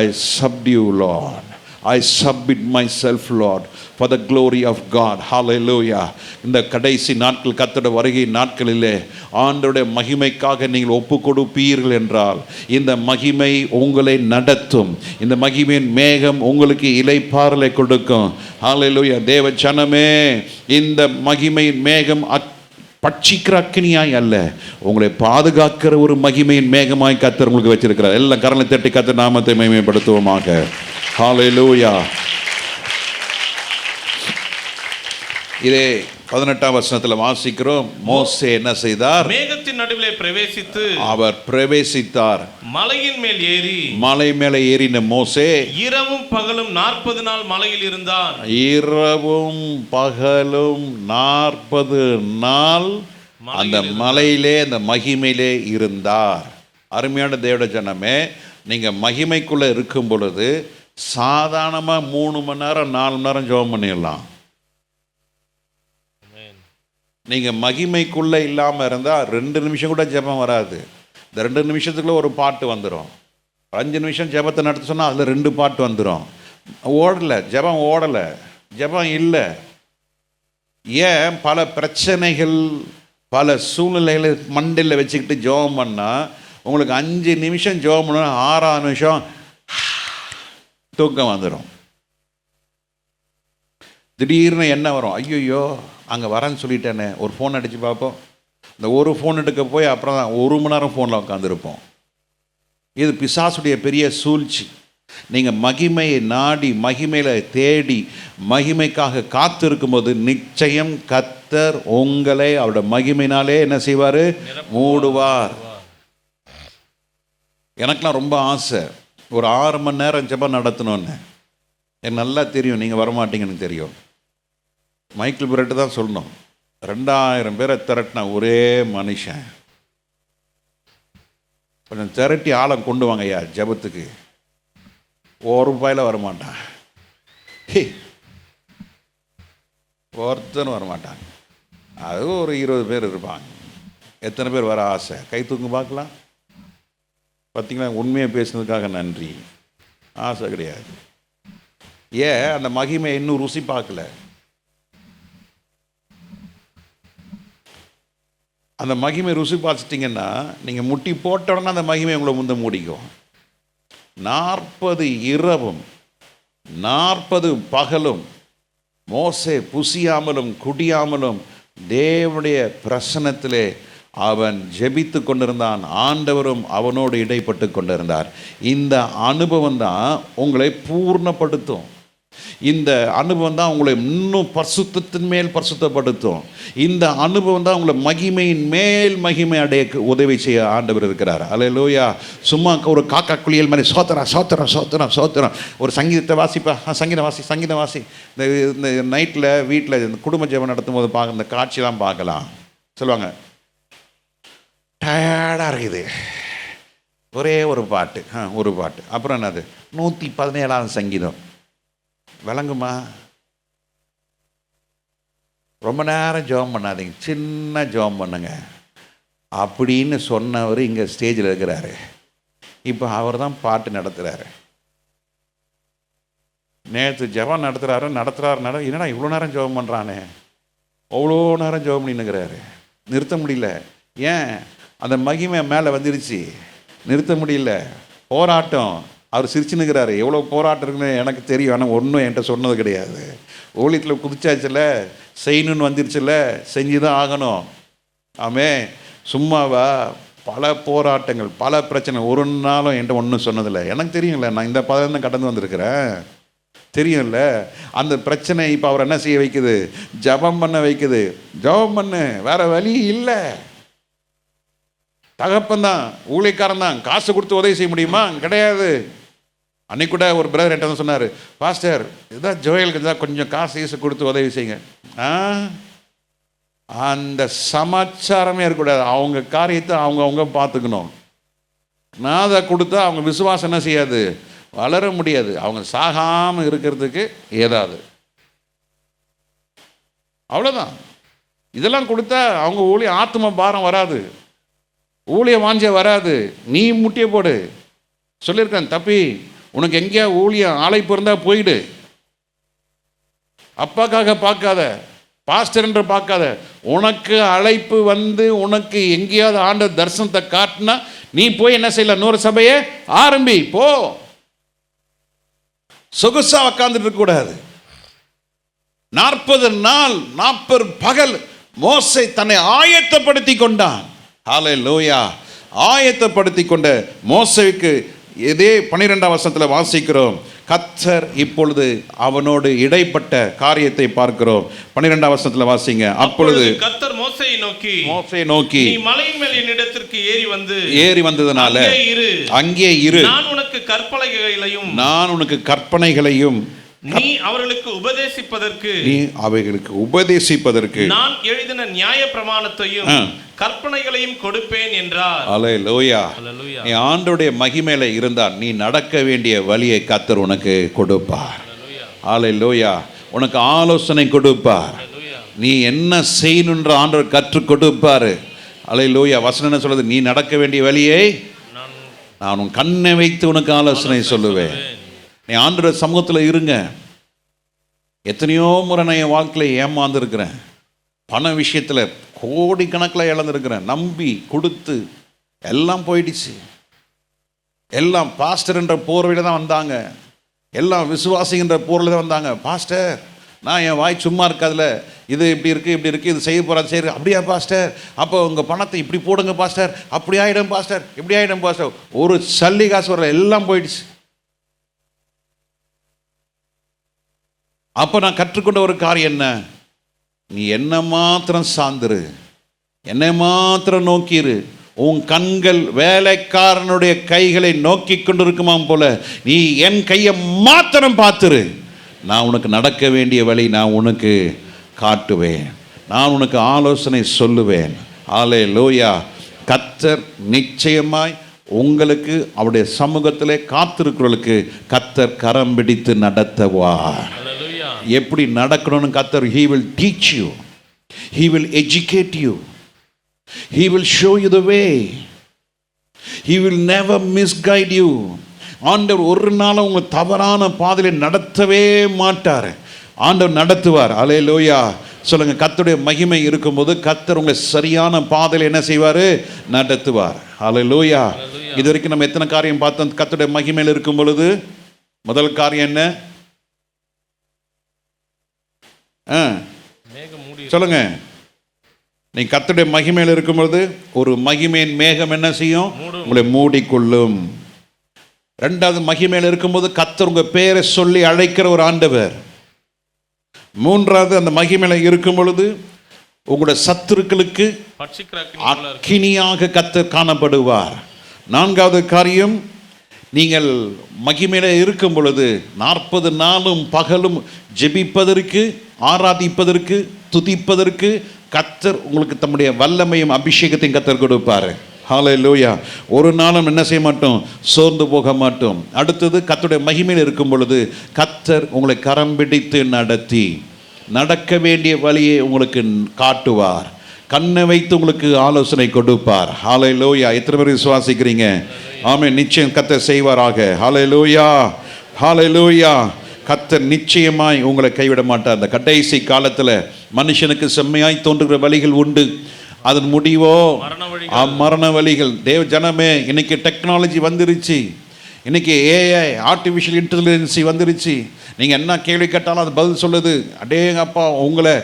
[SPEAKER 2] I subdue, Lord. I submit myself, Lord, for the glory of God. Hallelujah. இந்த கடைசி நாட்கள், கர்த்தருடைய வருகை நாட்களிலே ஆண்டவருடைய மகிமைக்காக நீங்கள் ஒப்பு கொடுப்பீர்கள் என்றால் இந்த மகிமை உங்களை நடத்தும். இந்த மகிமையின் மேகம் உங்களுக்கு இளைப்பாறலை கொடுக்கும். Hallelujah. தேவ ஜனமே, இந்த மகிமையின் மேகம் பட்சிக்கிற அக்கினியாய் அல்ல, உங்களை பாதுகாக்கிற ஒரு மகிமையின் மேகமாய் கர்த்தர் உங்களுக்கு வச்சிருக்கிறார். எல்லாம் கரங்களை தட்டி கர்த்தர் நாமத்தை மகிமைப்படுத்துவோமாக. ஹல்லேலூயா. இதே 18ஆம் வசனத்தில் வாசிக்கிறோம். மோசே என்ன செய்தார்?
[SPEAKER 1] மேகத்தின் நடுவிலே பிரவேசித்து,
[SPEAKER 2] அவர் பிரவேசித்தார்.
[SPEAKER 1] மலையின் மேல் ஏறி,
[SPEAKER 2] மலை மேலே ஏறின மோசே
[SPEAKER 1] இரவும் பகலும் 40 நாள் மலையில் இருந்தார்.
[SPEAKER 2] இரவும் பகலும் 40 நாள் அந்த மலையிலே, அந்த மகிமையிலே இருந்தார். அருமையான தேவ ஜனமே, நீங்க மகிமைக்குள்ள இருக்கும் பொழுது சாதாரணமாக 3 மணி நேரம் 4 மணி நேரம் ஜெபம் பண்ணிடலாம். நீங்கள் மகிமைக்குள்ளே இல்லாமல் இருந்தால் 2 நிமிஷம் கூட ஜெபம் வராது. இந்த 2 நிமிஷத்துக்குள்ளே ஒரு பாட்டு வந்துடும். 5 நிமிஷம் ஜெபத்தை நடத்த சொன்னால் அதில் 2 பாட்டு வந்துடும். ஓடலை, ஜெபம் ஓடலை, ஜெபம் இல்லை. ஏன்? பல பிரச்சனைகள், பல சூழ்நிலைகளை மண்டையில் வச்சுக்கிட்டு ஜெபம் பண்ணால் உங்களுக்கு 5 நிமிஷம் ஜெபம் பண்ண 6ஆவது நிமிஷம் தூக்கம் வந்துடும். திடீர்னு என்ன வரும்? ஐயோ அங்கே வரேன்னு சொல்லிட்டேனே, ஒரு ஃபோன் அடித்து பார்ப்போம். இந்த ஒரு ஃபோன் எடுக்க போய் அப்புறம் தான் 1 மணி நேரம் ஃபோனில் உட்காந்துருப்போம். இது பிசாசுடைய பெரிய சூழ்ச்சி. நீங்கள் மகிமையை நாடி, மகிமையில் தேடி, மகிமைக்காக காத்து இருக்கும்போது நிச்சயம் கர்த்தர் உங்களை அவருடைய மகிமையினாலே என்ன செய்வார்? மூடுவார். எனக்கெலாம் ரொம்ப ஆசை ஒரு 6 மணி நேரம் ஜெபம் நடத்தணும்னு. எனக்கு நல்லா தெரியும் நீங்கள் வரமாட்டீங்கன்னு தெரியும். மைக்கேல் பிரட்டு தான் சொல்லணும். 2000 பேரை திரட்டின ஒரே மனுஷன். கொஞ்சம் திரட்டி ஆளை கொண்டு வாங்க ஐயா ஜெபத்துக்கு. ₹1 வரமாட்டான், ஒருத்தனும் வரமாட்டாங்க. அது ஒரு 20 பேர் இருப்பாங்க. எத்தனை பேர் வர ஆசை? கை தூக்கு பார்க்கலாம். பார்த்தீங்களா, உண்மையை பேசுனதுக்காக நன்றி. ஆசை கிடையாது. ஏன்? அந்த மகிமை இன்னும் ருசி பார்க்கல. அந்த மகிமை ருசி பார்த்துட்டிங்கன்னா நீங்கள் முட்டி போட்ட உடனே அந்த மகிமை உங்களை முந்த மூடிக்கும். 40 இரவும் 40 பகலும் மோசே புசியாமலும் குடியாமலும் தேவனுடைய பிரசன்னத்திலே அவன் ஜெபித்து கொண்டிருந்தான், ஆண்டவரும் அவனோடு இடைப்பட்டு கொண்டிருந்தார். இந்த அனுபவம் தான் உங்களை பூர்ணப்படுத்தும். இந்த அனுபவம் தான் உங்களை இன்னும் பரிசுத்தத்தின் மேல் பரிசுத்தப்படுத்தும். இந்த அனுபவம் தான் உங்களை மகிமையின் மேல் மகிமை அடைய உதவி செய்ய ஆண்டவர் இருக்கிறார். அல்லேலூயா. சும்மா ஒரு காக்கா குளியல் மாதிரி சோத்திரம் சோத்திரம் சோத்திரம் சோத்திரம். ஒரு சங்கீதத்தை வாசிப்பா, சங்கீதம் வாசி. இந்த நைட்டில் வீட்டில் இந்த குடும்ப ஜெபம் நடத்தும் போது பார்க்க இந்த காட்சியெலாம் பார்க்கலாம். சொல்லுவாங்க, டயர்டாக இருக்குது, ஒரே ஒரு பாட்டு, அப்புறம் என்னது 117ஆம் சங்கீதம் விளங்குமா? ரொம்ப நேரம் ஜெபம் பண்ணாதீங்க, சின்ன ஜெபம் பண்ணுங்க அப்படின்னு சொன்னவர் இங்கே ஸ்டேஜில் இருக்கிறாரு. இப்போ அவர் தான் பாட்டு நடத்துகிறாரு. நேற்று ஜெபம் நடத்துகிறாரு. என்னடா இவ்வளோ நேரம் ஜெபம் பண்ணுறானே, அவ்வளோ நேரம் ஜெபம் பண்ணின்னுக்கிறாரு, நிறுத்த முடியல. ஏன்? அந்த மகிமை மேலே வந்துடுச்சு, நிறுத்த முடியல. போராட்டம். அவர் சிரிச்சுன்னுக்கிறாரு. எவ்வளோ போராட்டம் இருக்குன்னு எனக்கு தெரியும், ஆனால் ஒன்றும் என்கிட்ட சொன்னது கிடையாது. ஊழியத்தில் குதிச்சாச்சுல, செய்யணுன்னு வந்துருச்சுல, செஞ்சு தான் ஆகணும். ஆமே, சும்மாவா? பல போராட்டங்கள், பல பிரச்சனை, ஒரு நாளும் என்கிட்ட ஒன்றும் சொன்னதில்லை. எனக்கு தெரியும்ல, நான் இந்த பதம் தான் கடந்து வந்திருக்கிறேன், தெரியும்ல. அந்த பிரச்சனை இப்போ அவர் என்ன செய்ய வைக்குது? ஜபம் பண்ண வைக்குது. ஜபம் பண்ணு, வேற வழி இல்லை. தகப்பந்தான், ஊழியக்காரன் தான், காசு கொடுத்து உதவி செய்ய முடியுமா? கிடையாது. அன்னைக்கு கூட ஒரு பிரதர் என்கிட்ட வந்து சொன்னார், பாஸ்டர் இதான் ஜோயலுக்கு தான் கொஞ்சம் காசு கொடுத்து உதவி செய்யுங்க. அந்த சமாச்சாரமே இருக்கக்கூடாது. அவங்க காரியத்தை அவங்க பார்த்துக்கணும். நான் அதை கொடுத்தா அவங்க விசுவாசம் என்ன செய்யாது? வளர முடியாது. அவங்க சாகாமல் இருக்கிறதுக்கு ஏதாவது, அவ்வளோதான். இதெல்லாம் கொடுத்தா அவங்க ஊழிய ஆத்ம பாரம் வராது, ஊழிய வாஞ்ச வராது. நீ முட்டிய போடு. சொல்லியிருக்கேன், தப்பி உனக்கு எங்கேயா ஊழியம் அழைப்பு இருந்தால் போயிடு. அப்பாக்காக பார்க்காத, பாஸ்டர் என்று பார்க்காத. உனக்கு அழைப்பு வந்து உனக்கு எங்கேயாவது ஆண்ட தரிசனத்தை காட்டினா நீ போய் என்ன செய்யல? 100 சபையை ஆரம்பி, போ. சொகுசா உட்கார்ந்துட்டு இருக்க கூடாது. 40 நாள் 40 பகல் மோசே தன்னை ஆயத்தப்படுத்தி கொண்டான். ஹல்லேலூயா. ஆயத்தப்படுத்தி கொண்ட மோசேவுக்கு இதே 12ஆம் வசனத்தில் வாசிக்கிறோம். கர்த்தர் இப்பொழுது அவனோடு இடைப்பட்ட காரியத்தை பார்க்கிறோம். 12ஆம் வசனத்தில் வாசிங்க. அப்பொழுது கர்த்தர் மோசேயை நோக்கி நீ மலையின் மேல் என்னிடத்திற்கு ஏறி வந்ததனால அங்கே இரு. நான் உனக்கு கற்பனைகளையும் நீ அவர்களுக்கு உபதேசிப்பதற்கு நான் எழுதின நியாய பிரமாணத்தையும் கற்பனைகளையும் கொடுப்பேன் என்றார். அல்லேலூயா. நீ ஆண்டவருடைய மகிமையில இருந்தால் நீ நடக்க வேண்டிய வழியை கர்த்தர் உனக்கு கொடுப்பார். அல்லேலூயா. உனக்கு ஆலோசனை கொடுப்பார். நீ என்ன செய்யணுன்ற ஆண்டவர் கற்றுக் கொடுப்பாரு. அல்லேலூயா. வசனம் என்ன சொல்லுது? நீ நடக்க வேண்டிய வழியை நான் உன் கண்ணை வைத்து உனக்கு ஆலோசனை சொல்லுவேன். நீ ஆண்டவர் சமூகத்தில் இருங்க. எத்தனையோ முறை நான் என் வாழ்க்கையில் ஏமாந்துருக்கிறேன். பண விஷயத்தில் கோடிக்கணக்கில் இழந்திருக்கிறேன். நம்பி கொடுத்து எல்லாம் போயிடுச்சு. எல்லாம் பாஸ்டர் என்ற போர்வையில் தான் வந்தாங்க, எல்லாம் விசுவாசிகின்ற போர்வையில் தான் வந்தாங்க. பாஸ்டர், நான் என் வாய் சும்மா இருக்காதுல, இது இப்படி இருக்குது, இது செய்ய போகிறாது, சரி அப்படியா பாஸ்டர், அப்போ உங்கள் பணத்தை இப்படி போடுங்க பாஸ்டர், அப்படி ஆகிடும் பாஸ்டர், இப்படி ஆகிடும் பாஸ்டர். ஒரு சல்லி காசு வரல, எல்லாம் போயிடுச்சு. அப்போ நான் கற்றுக்கொண்ட ஒரு காரியம் என்ன? நீ என்ன மாத்திரம் சார்ந்துரு, என்னை மாத்திரம் நோக்கிரு. உன் கண்கள் வேலைக்காரனுடைய கைகளை நோக்கி கொண்டிருக்குமாம் போல நீ என் கையை மாத்திரம் பார்த்துரு. நான் உனக்கு நடக்க வேண்டிய வழி நான் உனக்கு காட்டுவேன், நான் உனக்கு ஆலோசனை சொல்லுவேன். அல்லேலூயா. கர்த்தர் நிச்சயமாய் உங்களுக்கு அவருடைய சமூகத்திலே காத்திருக்கிறவர்களுக்கு கர்த்தர் கரம் பிடித்து நடத்துவார். எப்படி நடக்கணும்னு கர்த்தர் he will teach you, he will educate you, he will show you the way, he will never misguide you. ஆண்டவர் ஒரு நாள் உங்க தவறான பாதையில் நடத்தவே மாட்டார். ஆண்டவர் நடத்துவார். அல்லேலூயா. சொல்லுங்க, கர்த்தருடைய மகிமை இருக்கும்போது கர்த்தர் உங்களை சரியான பாதையில் என்ன செய்வார்? நடத்துவார். அல்லேலூயா. இது வரைக்கும் நம்ம எத்தனை காரியம் பார்த்தோம் கர்த்தருடைய மகிமையில் இருக்கும் பொழுது? முதல் காரியம் என்ன? சொல்லுங்க. நீங்க கர்த்தருடைய மகிமையில் இருக்கும்போது ஒரு மகிமையின் மேகம் என்ன செய்யும்? உங்களை மூடிக்கொள்ளும். ரெண்டாவது, மகிமையில் இருக்கும்போது கர்த்தர் உங்க பேரை சொல்லி அழைக்கிற ஒரு ஆண்டவர். மூன்றாவது, அந்த மகிமையில் இருக்கும் பொழுது உங்களுடைய சத்துருக்களுக்கு அக்கினியாக கர்த்தர் காணப்படுவார். நான்காவது காரியம், நீங்கள் மகிமையில இருக்கும் பொழுது 40 நாளும் பகலும் ஜெபிப்பதற்கு, ஆராதிப்பதற்கு, துதிப்பதற்கு கர்த்தர் உங்களுக்கு தம்முடைய வல்லமையும் அபிஷேகத்தையும் கர்த்தர் கொடுப்பாரு. ஹல்லேலூயா. ஒரு நாளும் என்ன செய்ய மாட்டோம்? சோர்ந்து போக மாட்டோம். அடுத்தது, கர்த்தருடைய மகிமையில் இருக்கும் பொழுது கர்த்தர் உங்களை கரம் பிடித்து நடத்தி நடக்க வேண்டிய வழியை உங்களுக்கு காட்டுவார். கண்ணை வைத்து உங்களுக்கு ஆலோசனை கொடுப்பார். ஹல்லேலூயா. எத்தனை பேர் விசுவாசிக்கிறீங்க? ஆமென். நிச்சயம் கர்த்தர் செய்வாராக. ஹல்லேலூயா, ஹல்லேலூயா. கர்த்தர் நிச்சயமாய் உங்களை கைவிட மாட்டார். அந்த கடைசி காலத்தில் மனுஷனுக்கு செம்மையாய் தோன்றுகிற வழிகள் உண்டு, அதன் முடிவோ மரண வழிகள். தேவ ஜனமே, இன்னைக்கு டெக்னாலஜி வந்துருச்சு, இன்னைக்கு ஏஐ ஆர்டிஃபிஷியல் இன்டெலிஜென்சி வந்துருச்சு. நீங்கள் என்ன கேள்வி கேட்டாலும் அது பதில் சொல்லுது. அடேங்கப்பா, உங்களை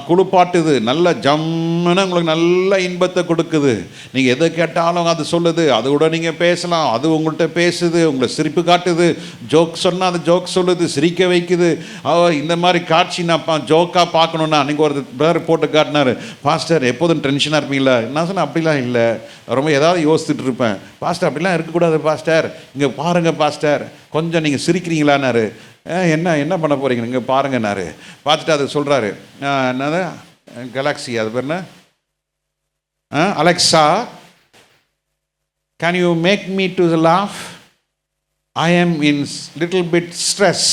[SPEAKER 2] குளிப்பாட்டுது, நல்ல ஜம்முன்னு உங்களுக்கு நல்ல இன்பத்தை கொடுக்குது. நீங்கள் எதை கேட்டாலும் அது சொல்லுது, அது கூட நீங்கள் பேசலாம், அது உங்கள்கிட்ட பேசுது, உங்களை சிரிப்பு காட்டுது. ஜோக் சொன்னால் அது ஜோக் சொல்லுது, சிரிக்க வைக்குது. இந்த மாதிரி காட்சி நான் ஜோக்காக பார்க்கணுன்னா, அன்றைக்கி ஒரு பேர் போட்டு காட்டினார், பாஸ்டர் எப்போதும் டென்ஷனாக இருப்பீங்களா? நான் சொன்னேன், அப்படிலாம் இல்லை, ரொம்ப ஏதாவது யோசிச்சுட்டு இருப்பேன். பாஸ்டர் அப்படிலாம் இருக்கக்கூடாது பாஸ்டர், இங்கே பாருங்கள் பாஸ்டர், கொஞ்சம் நீங்கள் சிரிக்கிறீங்களான்னாரு. என்ன பண்ண போகிறீங்க இங்கே பாருங்கன்னாரு. பார்த்துட்டு அது சொல்கிறாரு, என்னது கேலக்ஸி, அது பேர் என்ன, Alexa can you make me to laugh, I am in little bit stress.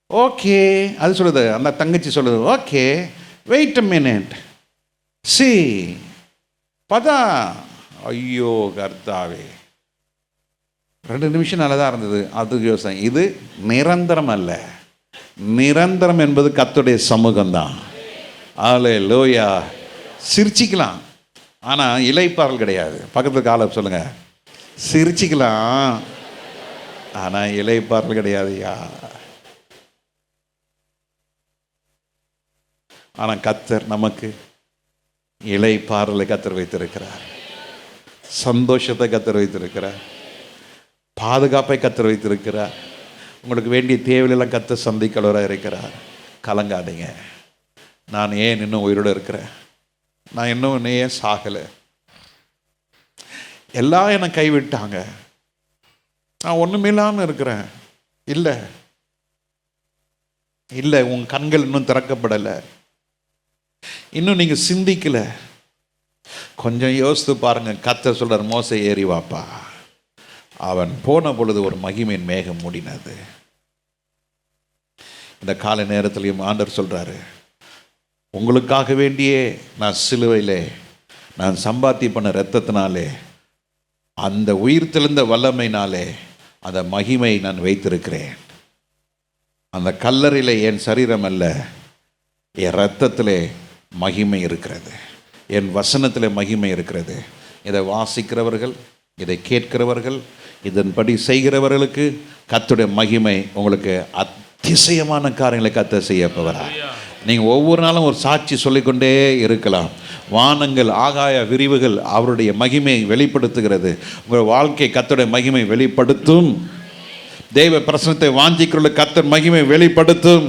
[SPEAKER 2] Okay, அது சொல்லுது, அந்த தங்கச்சி சொல்லுது, ஓகே வெயிட் அ மினிட் சி. பார்த்தா ஐயோ கர்த்தாவே, 2 நிமிஷம் நல்லா தான் இருந்தது. அது யோசனை. இது நிரந்தரம் அல்ல. நிரந்தரம் என்பது கர்த்தருடைய சமூகம்தான். ஹல்லேலூயா. சிரிச்சிக்கலாம், ஆனால் இளைப்பாறல் கிடையாது. பக்கத்தில் காலை சொல்லுங்க, சிரிச்சிக்கலாம் ஆனால் இளைப்பாறல் கிடையாதுயா. ஆனால் கர்த்தர் நமக்கு இளைப்பாறலை கர்த்தர் வைத்திருக்கிறார், சந்தோஷத்தை கர்த்தர் வைத்திருக்கிறார், பாதுகாப்பை கர்த்தர் வைத்திருக்கிறார். உங்களுக்கு வேண்டிய தேவையெல்லாம் கர்த்தர் சந்திக்கிறவராக இருக்கிறார். கலங்காதீங்க. நான் ஏன் இன்னும் உயிரோடு இருக்கிறேன்? நான் இன்னும் ஏன் சாகலை? எல்லாம் என்னை கைவிட்டாங்க, நான் ஒன்றுமில்லாமல் இருக்கிறேன். இல்லை இல்லை, உங்கள் கண்கள் இன்னும் திறக்கப்படலை, இன்னும் நீங்கள் சிந்திக்கலை. கொஞ்சம் யோசித்து பாருங்கள். கர்த்தர் சொல்கிறார், மோசே ஏறி வாப்பா. அவன் போன பொழுது ஒரு மகிமையின் மேகம் மூடினது. இந்த காலை நேரத்திலையும் ஆண்டவர் சொல்கிறாரு, உங்களுக்காக வேண்டியே நான் சிலுவையிலே நான் சம்பாத்தி பண்ண இரத்தத்தினாலே, அந்த உயிர் தெளிந்த வல்லமையினாலே அந்த மகிமை நான் வைத்திருக்கிறேன். அந்த கல்லறையில் என் சரீரம் அல்ல, என் இரத்தத்திலே மகிமை இருக்கிறது, என் வசனத்தில் மகிமை இருக்கிறது. இதை வாசிக்கிறவர்கள், இதை கேட்கிறவர்கள், இதன்படி செய்கிறவர்களுக்கு கர்த்தருடைய மகிமை உங்களுக்கு அதிசயமான காரியங்களை கர்த்தர் செய்ய போகிறார். நீங்கள் ஒவ்வொரு நாளும் ஒரு சாட்சி சொல்லிக்கொண்டே இருக்கலாம். வானங்கள், ஆகாய விரிவுகள் அவருடைய மகிமை வெளிப்படுத்துகிறது. உங்கள் வாழ்க்கை கர்த்தருடைய மகிமை வெளிப்படுத்தும். தேவ பிரசன்னத்தை வாஞ்சிக்கிறவர்களுக்கு கர்த்தர் மகிமை வெளிப்படுத்தும்.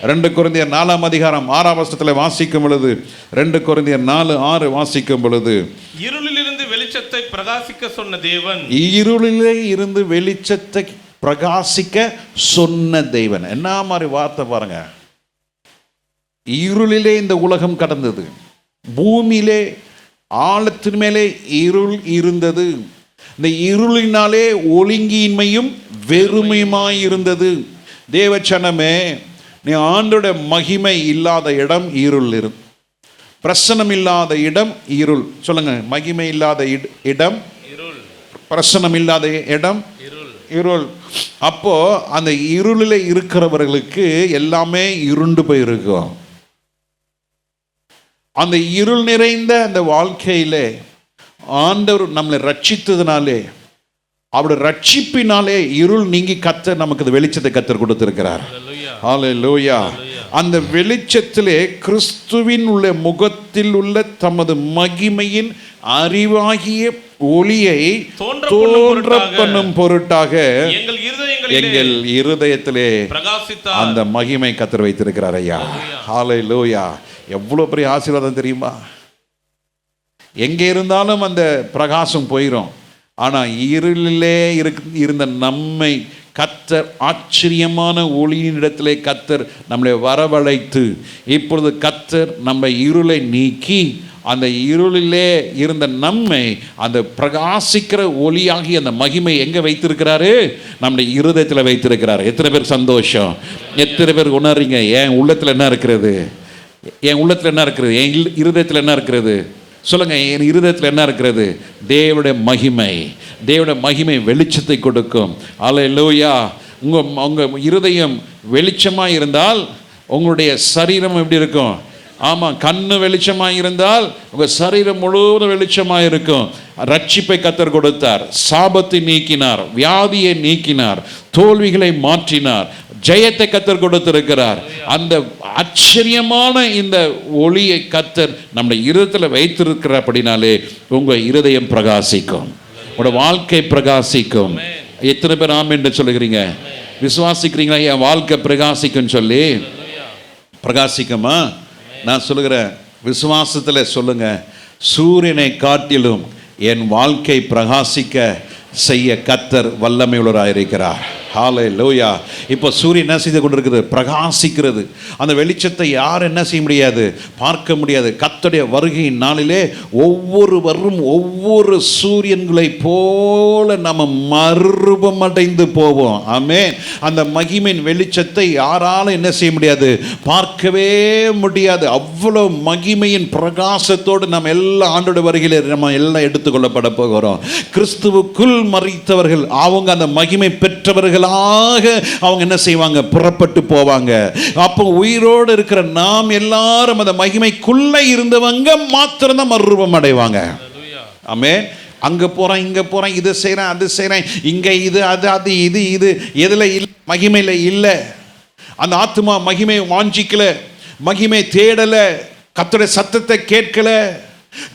[SPEAKER 2] 2 கொரிந்தியர் 4:6 வாசிக்கும் பொழுது, 2 கொரிந்தியர் 4:6 வாசிக்கும் பொழுது,
[SPEAKER 1] இருளிலிருந்து வெளிச்சத்தை பிரகாசிக்க சொன்ன தேவன்,
[SPEAKER 2] இருளிலே இருந்து வெளிச்சத்தை பிரகாசிக்க சொன்ன தேவன். என்ன மாதிரி வார்த்தை பாருங்க. இருளிலே இந்த உலகம் கடந்தது, பூமியிலே ஆழத்தின் மேலே இருள் இருந்தது, இந்த இருளினாலே ஒழுங்கின்மையும் வெறுமையுமாய் இருந்தது. தேவச்சனமே, நீ ஆண்டோட மகிமை இல்லாத இடம் இருள் இரும், பிரசனம் இல்லாத இடம் இருள். சொல்லுங்க, மகிமை இல்லாத இடம் இருள், பிரசனம் இல்லாத இடம் இருள். அப்போ அந்த இருளில் இருக்கிறவர்களுக்கு எல்லாமே இருண்டு போயிருக்கும். அந்த இருள் நிறைந்த அந்த வாழ்க்கையிலே ஆண்டவர் நம்மளை ரட்சித்ததுனாலே, அவருடைய ரட்சிப்பினாலே இருள் நீங்கி கர்த்தர் நமக்கு வெளிச்சத்தை கர்த்தர் கொடுத்திருக்கிறார். ஹல்லேலூயா. அந்த வெளிச்சத்திலே கிறிஸ்துவின் உள்ள முகத்தில் உள்ள தமது மகிமையின் அறிவாகிய ஒளியை தோன்ற பண்ணும் பொருட்டாக எங்கள் இருதயத்திலே அந்த மகிமை கத்தர் வைத்திருக்கிறார் ஐயா. ஹல்லேலூயா. எவ்வளவு பெரிய ஆசீர்வாதம் தெரியுமா? எங்க இருந்தாலும் அந்த பிரகாசம் போயிடும். ஆனா இருளிலே இருந்த நம்மை கத்தர் ஆச்சரியமான ஒளியினிடத்திலே கத்தர் நம்மளை வரவழைத்து இப்பொழுது கத்தர் நம்ம இருளை நீக்கி அந்த இருளிலே இருந்த நம்மை அந்த பிரகாசிக்கிற ஒளியாகி அந்த மகிமை எங்க வைத்திருக்கிறாரு? நம்முடைய இருதயத்தில் வைத்திருக்கிறாரு. எத்தனை பேர் சந்தோஷம்? எத்தனை பேர் உணர்றீங்க? என் உள்ளத்தில் என்ன இருக்கிறது? என் உள்ளத்தில் என்ன இருக்கிறது? என் இருதயத்தில் என்ன இருக்கிறது? சொல்லுங்க, என் இருதயத்தில் என்ன இருக்கிறது? தேவனுடைய மகிமை. தேவனுடைய மகிமை வெளிச்சத்தை கொடுக்கும். அல்லேலூயா. உங்க இருதயம் வெளிச்சமாக இருந்தால் உங்களுடைய சரீரம் எப்படி இருக்கும்? ஆமாம், கண்ணு வெளிச்சமாக இருந்தால் உங்கள் சரீரம் முழுவதும் வெளிச்சமாக இருக்கும். ரட்சிப்பை கத்தர் கொடுத்தார், சாபத்தை நீக்கினார், வியாதியை நீக்கினார், தோல்விகளை மாற்றினார், ஜெயத்தை கத்தர் கொடுத்திருக்கிறார். அந்த ஆச்சரியமான இந்த ஒளியை கத்தர் நம்முடைய இருதயத்தில் வைத்திருக்கிறபடினாலே உங்கள் இருதயம் பிரகாசிக்கும், உங்களோட வாழ்க்கை பிரகாசிக்கும். எத்தனை பேர் ஆமென் என்று சொல்லுகிறீங்க? விசுவாசிக்கிறீங்களா? என் வாழ்க்கை பிரகாசிக்கும் சொல்லி. பிரகாசிக்குமா? நான் சொல்லுகிறேன், விசுவாசத்தில் சொல்லுங்க, சூரியனை காட்டிலும் என் வாழ்க்கை பிரகாசிக்க செய்ய கத்தர் வல்லமை உள்ளவராயிருக்கிறார். ஹல்லேலூயா. இப்போ சூரியன் என்ன செய்து கொண்டிருக்கிறது? பிரகாசிக்கிறது. அந்த வெளிச்சத்தை யார் என்ன செய்ய முடியாது? பார்க்க முடியாது. கர்த்தருடைய வருகையின் நாளிலே ஒவ்வொருவரும் ஒவ்வொரு சூரியன்களை போல நம்ம மறுரூபம் அடைந்து போவோம். ஆமென். அந்த மகிமையின் வெளிச்சத்தை யாரால என்ன செய்ய முடியாது? பார்க்கவே முடியாது. அவ்வளவு மகிமையின் பிரகாசத்தோடு நம்ம எல்லா ஆண்டோட வருகையிலே நம்ம எல்லாம் எடுத்துக்கொள்ளப்பட போகிறோம். கிறிஸ்துவுக்குள் மரித்தவர்கள் அவங்க அந்த மகிமை பெற்றவர்கள் அவங்க என்ன செய்வாங்க? புறப்பட்டு போவாங்க. அப்போ உயிரோடு இருக்கிற நாம் எல்லாரும் அந்த மகிமைக்குள்ள இருந்தவங்க மாத்திரம் தான் மறுரூபம் அடைவாங்க. ஆமென். அங்க போறேன், இங்க போறேன், இது செய்றேன், அது செய்றேன், இங்க இது அது அது இது இது எதுல இல்ல? மகிமையில இல்ல. அந்த ஆத்மா மகிமை வாஞ்சிக்கல, மகிமை தேடல, கர்த்தருடைய சத்தத்தை கேட்கல,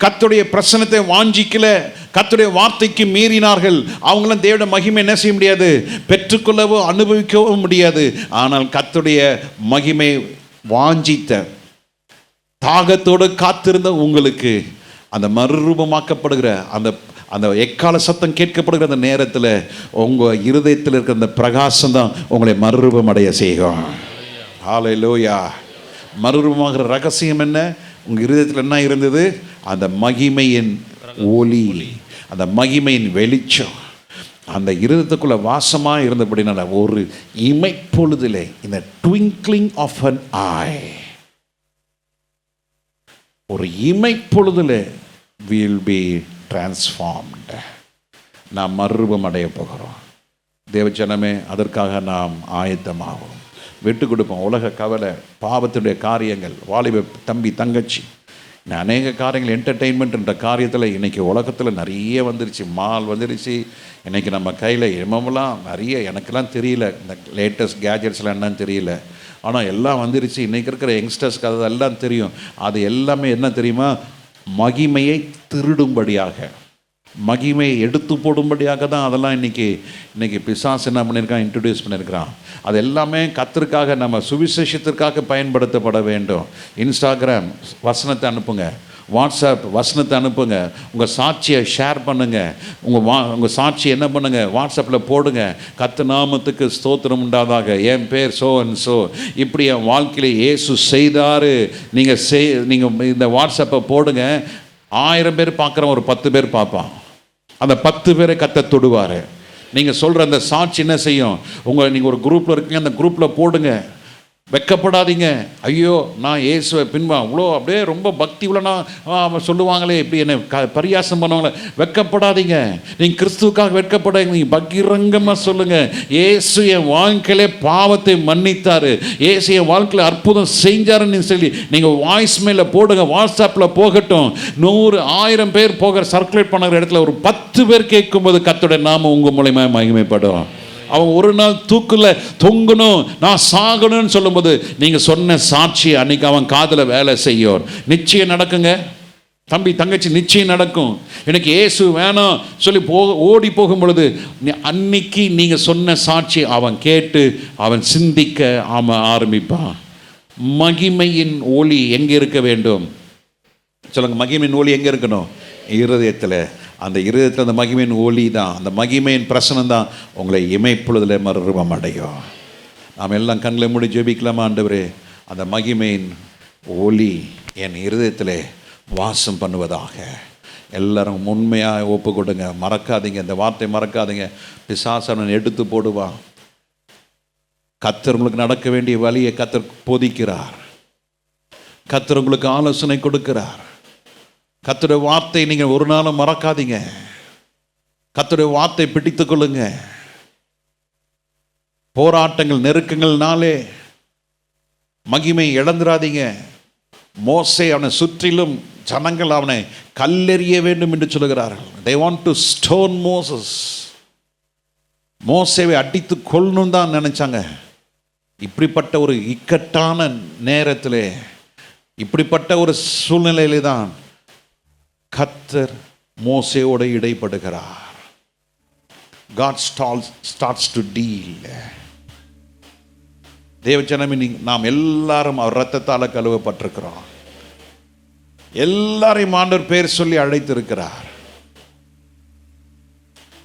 [SPEAKER 2] கர்த்தருடைய பிரசன்னத்தை வாஞ்சிக்கல, கர்த்தருடைய வார்த்தைக்கு மீறினார்கள். அவங்களும் தேவனுடைய மகிமை என்ன செய்ய முடியாது? பெற்றுக்கொள்ளவோ அனுபவிக்கவோ முடியாது. ஆனால் கர்த்தருடைய மகிமை வாஞ்சித்த தாகத்தோடு காத்திருந்த உங்களுக்கு அந்த மறுரூபமாக்கப்படுகிற அந்த அந்த எக்கால சத்தம் கேட்கப்படுகிற அந்த நேரத்தில் உங்கள் இருதயத்தில் இருக்கிற அந்த பிரகாசம் தான் உங்களை மறுரூபம் அடைய செய்யும். ஹல்லேலூயா. மறுரூபமாகிற ரகசியம் என்ன? உங்கள் இருதயத்தில் என்ன இருந்தது? அந்த மகிமையின் ஒளி, அந்த மகிமையின் வெளிச்சம் அந்த இருதயத்துக்குள்ள வாசமாக இருந்தபடினால ஒரு இமைப்பொழுதிலே, இந்த ட்விங்க்லிங் ஆஃப் an eye, ஒரு இமைப்பொழுதிலே will be transformed. நாம் மறுரூபம் அடைய போகிறோம். தேவஜனமே, அதற்காக நாம் ஆயத்தமாகும், விட்டு கொடுப்போம். உலக கவலை, பாவத்துடைய காரியங்கள், வாலிப தம்பி தங்கச்சி, அநேக காரியங்கள், என்டர்டெயின்மெண்ட்ன்ற காரியத்தில் இன்றைக்கி உலகத்தில் நிறைய வந்துருச்சு. மால் வந்துருச்சு. இன்றைக்கி நம்ம கையில் என்னமெல்லாம் நிறைய, எனக்கெல்லாம் தெரியல இந்த லேட்டஸ்ட் கேஜெட்ஸ்லாம் என்னன்னு தெரியல. ஆனால் எல்லாம் வந்துருச்சு. இன்றைக்கி இருக்கிற யங்ஸ்டர்ஸ்க்கு அதெல்லாம் தெரியும். அது எல்லாமே என்ன தெரியுமா? மகிமையை திருடும்படியாக, மகிமையை எடுத்து போடும்படியாக தான் அதெல்லாம் இன்றைக்கி பிசாசு என்ன பண்ணியிருக்கான்? இன்ட்ரடியூஸ் பண்ணியிருக்கிறான். அது எல்லாமே கர்த்தருக்காக, நம்ம சுவிசேஷத்திற்காக பயன்படுத்தப்பட வேண்டும். இன்ஸ்டாகிராம் வசனத்தை அனுப்புங்க, வாட்ஸ்அப் வசனத்தை அனுப்புங்க, உங்கள் சாட்சியை ஷேர் பண்ணுங்கள், உங்கள் சாட்சி என்ன பண்ணுங்கள்? வாட்ஸ்அப்பில் போடுங்க. கர்த்தர் நாமத்துக்கு ஸ்தோத்திரம் உண்டாதாக, என் பேர் சோ அண்ட் சோ, இப்படி என் வாழ்க்கையில் இயேசு செய்தார். நீங்கள் இந்த வாட்ஸ்அப்பை போடுங்க. 1000 பேர் பார்க்குறோம், ஒரு 10 பேர் பார்ப்பான். அந்த 10 பேரை கர்த்தர் தொடுவார். நீங்கள் சொல்கிற அந்த சாட்சி என்ன செய்யும்? நீங்கள் ஒரு குரூப்பில் இருக்கீங்க, அந்த குரூப்பில் போடுங்க. வெக்கப்படாதீங்க. ஐயோ, நான் இயேசுவை பின்பா அவ்வளோ அப்படியே ரொம்ப பக்தி உள்ளனா சொல்லுவாங்களே, இப்படி என்ன பரியாசம் பண்ணுவாங்களே. வெக்கப்படாதீங்க. நீங்கள் கிறிஸ்துவுக்காக வெட்கப்படாதீங்க. நீங்கள் பகிரங்கமாக சொல்லுங்கள், இயேசு என் வாழ்க்கையிலே பாவத்தை மன்னித்தார், இயேசு என் வாழ்க்கையில் அற்புதம் செஞ்சாருன்னு சொல்லி நீங்கள் வாய்ஸ் மேல போடுங்க. வாட்ஸ்அப்பில் போகட்டும். 100 1000 பேர் போகிற சர்க்குலேட் பண்ணுற இடத்துல ஒரு 10 பேர் கேட்கும்போது கர்த்தருடைய நாமம் உங்கள் மூலமாக மகிமைப்படும். அவன் ஒரு நாள் தூக்குல தொங்கணும், நான் சாகணும்னு சொல்லும்போது நீங்கள் சொன்ன சாட்சி அன்னைக்கு அவன் காதில் வேலை செய்யும். நிச்சயம் நடக்குங்க தம்பி தங்கச்சி, நிச்சயம் நடக்கும். எனக்கு இயேசு வேணாம் சொல்லி ஓடி போகும் பொழுது அன்னைக்கு நீங்கள் சொன்ன சாட்சி அவன் கேட்டு அவன் சிந்திக்க அவன் ஆரம்பிப்பான். மகிமையின் ஒளி எங்கே இருக்க வேண்டும் சொல்லுங்க? மகிமையின் ஒளி எங்கே இருக்கணும்? இருதயத்தில். அந்த இருதயத்தில் அந்த மகிமையின் ஒளி தான், அந்த மகிமையின் பிரசனம் தான் உங்களை இமைப்பொழுதில் மறுரூபம் அடையும். நாம் எல்லாம் கண்களை மூடி ஜெபிக்கலாமா? ஆண்டவரே, அந்த மகிமையின் ஒளி என் இருதயத்தில் வாசம் பண்ணுவதாக. எல்லாரும் உண்மையாக ஒப்பு கொடுங்க, மறக்காதீங்க, இந்த வார்த்தை மறக்காதீங்க. பிசாசன் எடுத்து போடுவான். கர்த்தர் உங்களுக்கு நடக்க வேண்டிய வழியை கர்த்தர் போதிக்கிறார். கர்த்தர் உங்களுக்கு ஆலோசனை கொடுக்கிறார். கர்த்தருடைய வார்த்தை நீங்கள் ஒரு நாளும் மறக்காதீங்க. கர்த்தருடைய வார்த்தை பிடித்து கொள்ளுங்க. போராட்டங்கள் நெருக்கங்கள்னாலே மகிமை இழந்துடாதீங்க. மோசே அவனை சுற்றிலும் ஜனங்கள் அவனை கல்லெறிய வேண்டும் என்று சொல்லுகிறார்கள். they want to stone Moses. மோசேவை அடித்து கொள்ளணும் தான் நினைச்சாங்க. இப்படிப்பட்ட ஒரு இக்கட்டான நேரத்திலே, இப்படிப்பட்ட ஒரு சூழ்நிலையிலே தான் கர்த்தர் மோசேயோடு இடைப்படுகிறார். God starts to deal. தேவஜனமே, நாம் எல்லாரும் அவர் இரத்தத்தால் கழுவப்பட்டிருக்கிறோம். எல்லாரையும் ஆண்டவர் பேர் சொல்லி அழைத்திருக்கிறார்.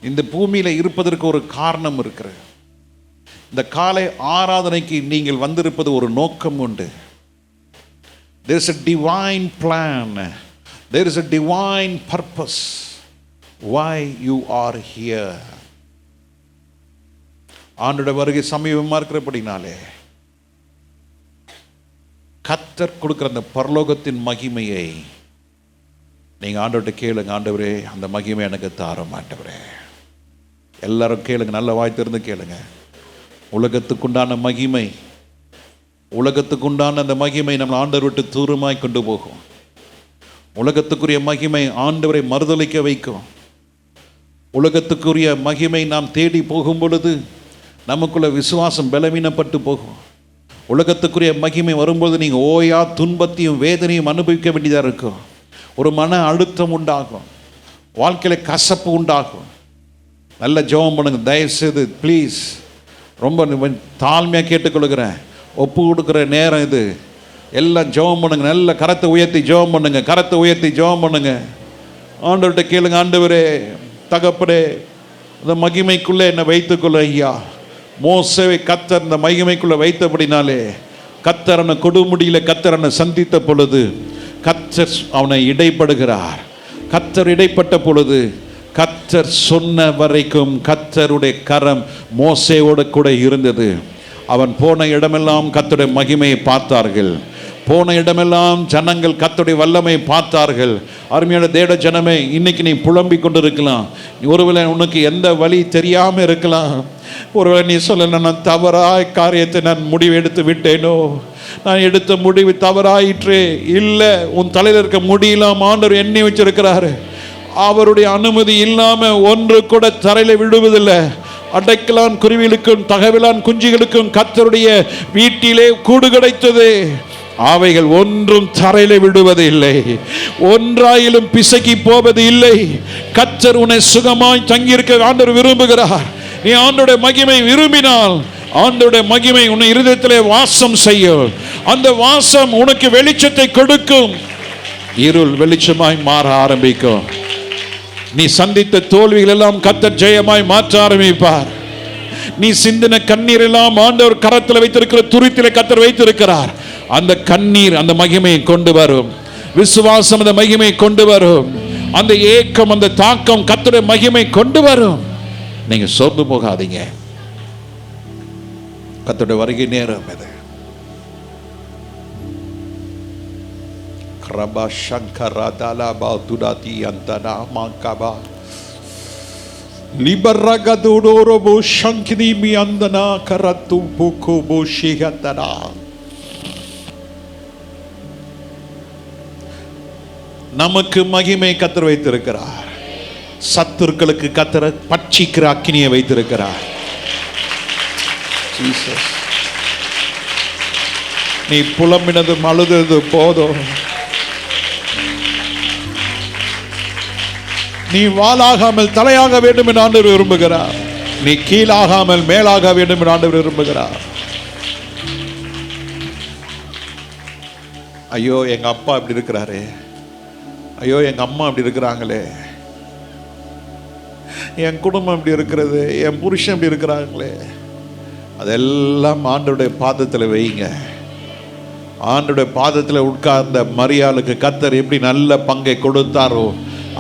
[SPEAKER 2] இந்த பூமியில இருப்பதற்கு ஒரு காரணம் இருக்கிறது. இந்த காலை ஆராதனைக்கு நீங்கள் வந்திருப்பது ஒரு நோக்கம் உண்டு. there is a divine plan, there is a divine purpose why you are here. ஆண்டவருடைய வருகை சமீபமாக இருக்கிறபடினாலே கர்த்தர் கொடுக்கிற அந்த பரலோகத்தின் மகிமையை நீங்கள் ஆண்டவர்கிட்ட கேளுங்க. ஆண்டவரே, அந்த மகிமை எனக்கு தாரும் ஆண்டவரே. எல்லாரும் கேளுங்க, நல்ல வாய் திறந்து கேளுங்க. உலகத்துக்குண்டான மகிமை, உலகத்துக்குண்டான அந்த மகிமை நம்ம ஆண்டவர் விட்டு தூரமாய் கொண்டு போகும். உலகத்துக்குரிய மகிமை ஆண்டவரை மறுதலிக்க வைக்கும். உலகத்துக்குரிய மகிமை நாம் தேடி போகும் பொழுது நமக்குள்ள விசுவாசம் பலவீனப்பட்டு போகும். உலகத்துக்குரிய மகிமை வரும்போது நீங்கள் ஓயா துன்பத்தையும் வேதனையும் அனுபவிக்க வேண்டியதாக இருக்கும். ஒரு மன அழுத்தம் உண்டாகும், வாழ்க்கையில் கசப்பு உண்டாகும். நல்ல ஜெபம் பண்ணுங்க தயவுசெய்து, ப்ளீஸ். ரொம்ப தாழ்மையாக கேட்டுக்கொள்கிறேன், ஒப்பு கொடுக்குற நேரம் இது. எல்லாம் ஜெபம் பண்ணுங்க, நல்ல கரத்தை உயர்த்தி ஜெபம் பண்ணுங்க, கரத்தை உயர்த்தி ஜெபம் பண்ணுங்க. ஆண்டவர்கிட்ட கேளுங்க, ஆண்டவரே தகப்பனே, அந்த மகிமைக்குள்ளே என்னை வைத்துக்கொள்ள ஐயா. மோசேவை கர்த்தர் இந்த மகிமைக்குள்ளே வைத்தபடினாலே கர்த்தரனை கொடுமுடியில கர்த்தரனை சந்தித்த பொழுது கர்த்தர் அவனை இடைப்படுகிறார். கர்த்தர் இடைப்பட்ட பொழுது கர்த்தர் சொன்ன வரைக்கும் கர்த்தருடைய கரம் மோசேவோடு கூட இருந்தது. அவன் போன இடமெல்லாம் கர்த்தருடைய மகிமையை பார்த்தார்கள். போன இடமெல்லாம் ஜனங்கள் கர்த்தருடைய வல்லமையை பார்த்தார்கள். அருமையான தேவ ஜனமே, இன்னைக்கு நீ புலம்பிக் கொண்டு இருக்கலாம். ஒருவேளை உனக்கு எந்த வழி தெரியாமல் இருக்கலாம். ஒருவேளை நீ சொல்ல, நான் தவறாய் காரியத்தை நான் முடிவு எடுத்து விட்டேனோ, நான் எடுத்த முடிவு தவறாயிற்றே. இல்லை, உன் தலையில் இருக்க முடியலாம் ஆண்டவர் எண்ணி வச்சிருக்கிறாரு. அவருடைய அனுமதி இல்லாம ஒன்று கூட தரையில விடுவதில்லை. அடைக்கலான் குருவிகளுக்கும் தகவலான் குஞ்சுகளுக்கும் கர்த்தருடைய வீட்டிலே கூடு கிடைத்தது. அவைகள் ஒன்றும் தரையில விடுவது இல்லை, ஒன்றாயிலும் பிசகி போவது இல்லை. கர்த்தர் உன்னை சுகமாய் தங்கியிருக்க ஆண்டவர் விரும்புகிறார். நீ ஆண்டவருடைய மகிமை விரும்பினால் ஆண்டவருடைய மகிமை உன்னை இருதயத்திலே வாசம் செய்யும். அந்த வாசம் உனக்கு வெளிச்சத்தை கொடுக்கும். இருள் வெளிச்சமாய் மாற ஆரம்பிக்கும். நீ சந்தித்த தோல்விகள் எல்லாம் கர்த்தர் ஜெயமாய் மாற்ற ஆரம்பிப்பார். நீ சிந்தின கண்ணீர் எல்லாம் ஆண்டவர் கரத்தில் வைத்திருக்கிற துருத்திலே கர்த்தர் வைத்திருக்கிறார். அந்த கண்ணீர் அந்த மகிமையை கொண்டு வரும். விசுவாசம் அந்த மகிமையை கொண்டு வரும். அந்த ஏக்கம் அந்த தாக்கம் கர்த்தருடைய மகிமை கொண்டு வரும். நீங்க சோர்ந்து போகாதீங்க. கர்த்தருடைய வருகை நேரம் இது. கிரபா சங்கரா தலபா துடாதி அந்தனா மாகபா லிபரகதுடோரோபோ சங்கினி மி அந்தனா கரத்து புகோபோ ஷிகதனா. நமக்கு மகிமை கர்த்தர் வைத்திருக்கிறார். சத்துருக்களுக்கு கர்த்தர் பட்சிக்கிற அக்கினியை வைத்திருக்கிறார்.
[SPEAKER 3] ஜீசஸ். நீ புலம்பினதும் அழுதது போதும். நீ வாளாகாமல் தலையாக வேண்டும் என்று ஆண்டவர் விரும்புகிறார். நீ கீழாகாமல் மேலாக வேண்டும் என்று ஆண்டவர் விரும்புகிறார். ஐயோ எங்க அப்பா இப்படி இருக்கிறாரே, ஐயோ எங்க அம்மா இப்படி இருக்கிறாங்களே, என் குடும்பம் இப்படி இருக்கிறது, என் புருஷன் இப்படி இருக்கிறாங்களே, அதெல்லாம் ஆண்டவருடைய பாதத்தில் வைங்க. ஆண்டவருடைய பாதத்தில் உட்கார்ந்த மரியாளுக்கு கர்த்தர் எப்படி நல்ல பங்கை கொடுத்தாரோ,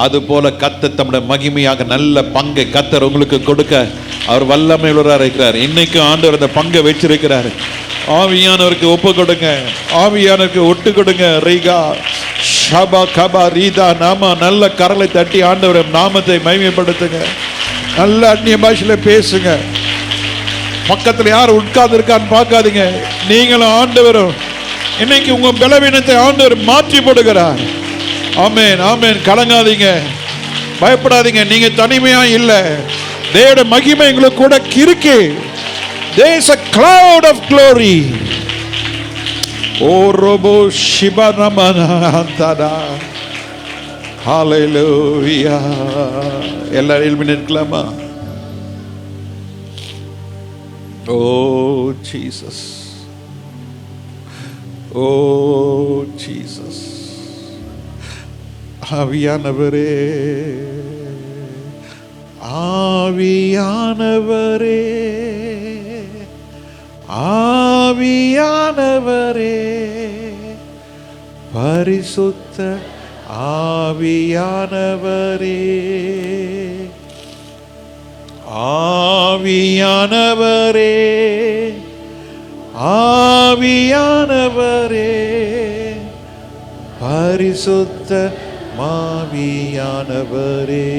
[SPEAKER 3] அது போல கர்த்தர் தம்முடைய மகிமையாக நல்ல பங்கை கர்த்தர் உங்களுக்கு கொடுக்க அவர் வல்லமை உள்ளவராக இருக்கிறார். இன்னைக்கு ஆண்டவர் அந்த பங்கை வச்சிருக்கிறார். ஆவியானவருக்கு ஒப்பு கொடுங்க, ஆவியானவருக்கு ஒட்டு கொடுங்க. ரீகா ஷபா கபா ரீதா நாம நல்ல கரலை தட்டி ஆண்டவர் நாமத்தை மகிமைப்படுத்துங்க. நல்ல அந்நிய பாஷையில பேசுங்க. பக்கத்தில் யார் உட்கார்ந்து இருக்கான்னு பார்க்காதீங்க. நீங்களும் ஆண்டவரும் இன்னைக்கு உங்க பலவீனத்தை ஆண்டவர் மாற்றி போடுகிறார். ஆமென், ஆமென். கலங்காதீங்க, பயப்படாதீங்க. நீங்க தனிமையா இல்ல, தேவனுடைய மகிமை உங்களுக்கு கூட இருக்கு. There is a cloud of glory. ஓ ரோபோ சிபரமனா அந்தடா. ஹalleluya. எல்லாரும் எழும்பி நிற்கலாமா? ஓ ஜீசஸ், ஓ ஜீசஸ். ஆவியானவரே, ஆவியானவரே, ஆவியானவரே, பரிசுத்த ஆவியானவரே, ஆவியானவரே, ஆவியானவரே, பரிசுத்த ஆவியானவரே,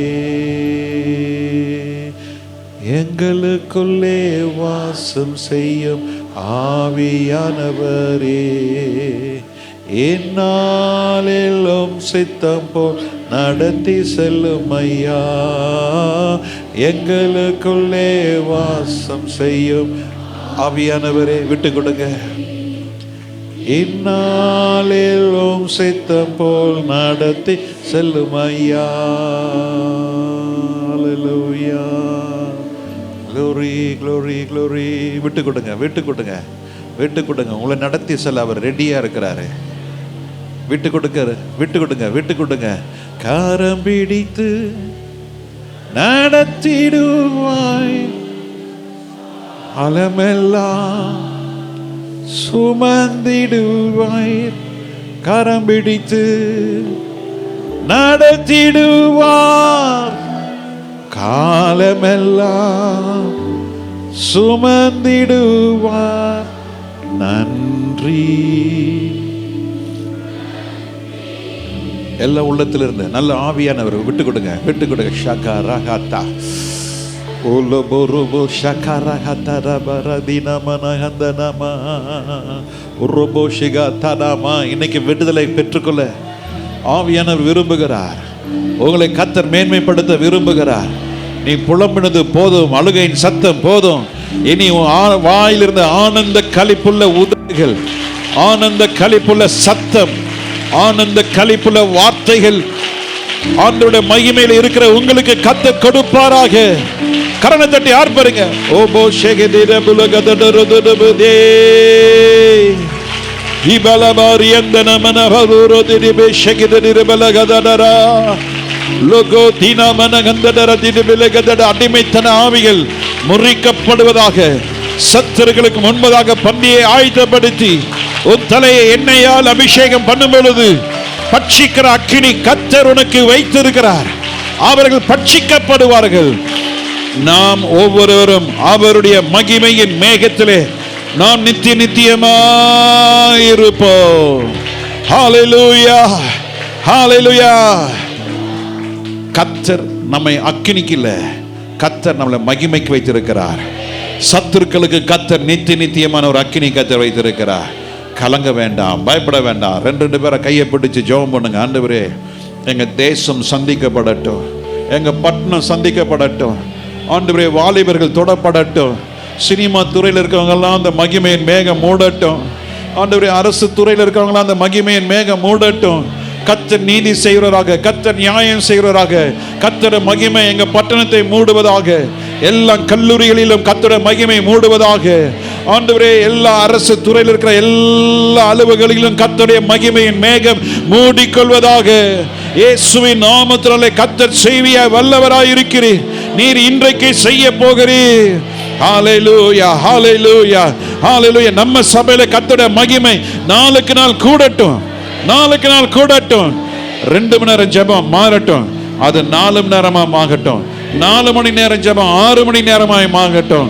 [SPEAKER 3] எங்களுக்குள்ளே வாசம் செய்யும் ஆவியானவரே, என்னாலும் சித்தம் போல் நடத்தி செல்லும் ஐயா. எங்களுக்குள்ளே வாசம் செய்யும் ஆவியானவரே, விட்டு கொடுங்க. இந்நாளிலும் சித்தம் போல் நடத்தி செல்லும் ஐயா. ஹல்லேலூயா. Glory, glory, glory. விட்டு கொடுங்க, விட்டு கொடுங்க, விட்டு கொடுங்க. உங்களை நடத்தி செல்ல அவர் ரெடியா இருக்கிறாரு. விட்டு கொடுக்க, விட்டு கொடுங்க, விட்டு கொடுங்க. கரம் பிடித்து நடத்திடுவாய், அலமெல்லாம் சுமந்திடுவாய். கரம் பிடித்து நடத்திடுவார், காலமெல்லாம் சுமந்திடுவார். நன்றி. எல்லா உள்ளத்தில் இருந்து நல்ல ஆவியானவர் விட்டு கொடுங்க, விட்டு கொடுங்க. ஷகரஹதா ஓலபோரோபோ ஷகரஹதா ரபரதினமனஹந்தனமா உரோபோ ஷிகதனமா. இன்னைக்கு விடுதலை பெற்றுக்கொள்ள ஆவியானவர் விரும்புகிறார். உங்களை கர்த்தர் மேன்மைப்படுத்த விரும்புகிறார். நீ புலம்பினது போதும், அழுகையின் சத்தம் போதும். இனி வாயிலிருந்து ஆனந்த களிப்புள்ள உதடுகள், ஆனந்த களிப்புள்ள சத்தம், ஆனந்த களிப்புள்ள வார்த்தைகள் ஆண்டவருடைய மகிமையில் இருக்கிற உங்களுக்கு கர்த்தர் கொடுப்பாராக. கரணை தட்டி ஆர்ப்பரிங்க. ஓ போ ஷெகதிர புலகதரதுதபதே இபலமாரியந்தன மனஹருரோதிபே ஷெகதிர பலகதரா லோகோ தீனா மனகந்தர திபலகதர. அடிமைத்தன ஆவிகள் முறிக்கப்படுவதாக. சத்துருக்களுக்கு முன்பதாக பந்தியை ஆயத்தப்படுத்தி உன் தலையை எண்ணெயால் அபிஷேகம் பண்ணும் பொழுது பட்சிக்கிற அக்கினி கர்த்தர் உனக்கு வைத்திருக்கிறார். அவர்கள் பட்சிக்கப்படுவார்கள். நாம் ஒவ்வொருவரும் அவருடைய மகிமையின் மேகத்திலே நாம் நித்திய நித்தியமாயிருப்போம். ஹல்லேலூயா, ஹல்லேலூயா. கர்த்தர் நம்மை அக்கினிக்கு இல்ல, கர்த்தர் நம்மளை மகிமைக்கு வைத்திருக்கிறார். சத்துருக்களுக்கு கர்த்தர் நித்திய நித்தியமான ஒரு அக்கினி கர்த்தர் வைத்திருக்கிறார். கலங்க வேண்டாம், பயப்பட வேண்டாம். ரெண்டு பேரை கையை பிடிச்சு ஜெபம் பண்ணுங்க. ஆண்டவரே, எங்க தேசம் சந்திக்கப்படட்டும், எங்க பட்டணம் சந்திக்கப்படட்டும். ஆண்டவரே, வாலிபர்கள் தொடப்படட்டும். சினிமா துறையில் இருக்கிறவங்கெல்லாம் அந்த மகிமையின் மேகம் மூடட்டும். ஆண்டவரே, அரசு துறையில் இருக்கிறவங்களாம் அந்த மகிமையின் மேகம் மூடட்டும். கர்த்தர் நீதி செய்கிறவராக, கர்த்தர் நியாயம் செய்கிறவராக, கர்த்தர் மகிமை எங்க பட்டணத்தை மூடுவதாக. எல்லா கல்லூரிகளிலும் கர்த்தர் மகிமை மூடுவதாக. ஆண்டவரே, எல்லா அரசு துறையில் இருக்கிற எல்லா அலுவலகங்களிலும் கர்த்தருடைய மகிமையின் மேகம் மூடிக்கொள்வதாக. இயேசுவின் நாமத்தினாலே கர்த்தர் செய்விய வல்லவராய் இருக்கிறீர். நீர் இன்றைக்கு செய்ய போகிறீர். ஹalleluya, ஹalleluya, ஹalleluya. நம்ம சபையில கர்த்தருடைய மகிமை நாளுக்கு நாள் கூடட்டும், நாளுக்கு நாள் கூடட்டும். 2 மணி நேரம் ஜெபம் மாறட்டும், அது 4 மணி நேரமா மாறட்டும். 4 மணி நேரம் ஜெபம் 6 மணி நேரமாய் மாறட்டும்.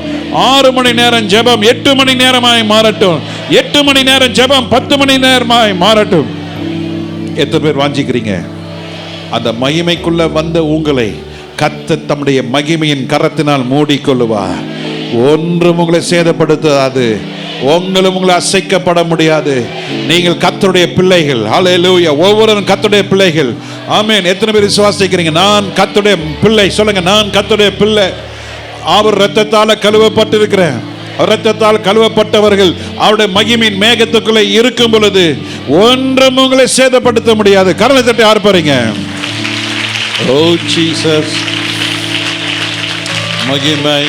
[SPEAKER 3] 6 மணி நேரம் ஜெபம் 8 மணி நேரமாய் மாறட்டும். 8 மணி நேரம் ஜெபம் 10 மணி நேரமாய் மாறட்டும். எத்தனை பேர் வாஞ்சிக்கிறீங்க? அந்த மகிமைக்குள்ள வந்த உங்களை கர்த்தர் தம்முடைய மகிமையின் கரத்தினால் மூடிக்கொள்ளுவார். ஒன்றும் உங்களை சேதப்படுத்தாது, உங்களை அசைக்கப்பட முடியாது. நீங்கள் கர்த்தருடைய பிள்ளைகள். ஹல்லேலூயா. ஒவ்வொருவரும் கர்த்தருடைய பிள்ளைகள். ஆமென். எத்தனை பேர் விசுவாசிக்கிறீங்க? நான் கர்த்தருடைய பிள்ளை. சொல்லுங்க, நான் கர்த்தருடைய பிள்ளை. அவர் இரத்தத்தால் கழுவப்பட்டிருக்கிறேன். இரத்தத்தால் கழுவப்பட்டவர்கள் அவருடைய மகிமையின் மேகத்துக்குள்ளே இருக்கும் பொழுது ஒன்றும் உங்களை சேதப்படுத்த முடியாது. கரங்களை தட்டி ஆர்ப்பரிங்க. ஓ ஜீசஸ், மகிமை.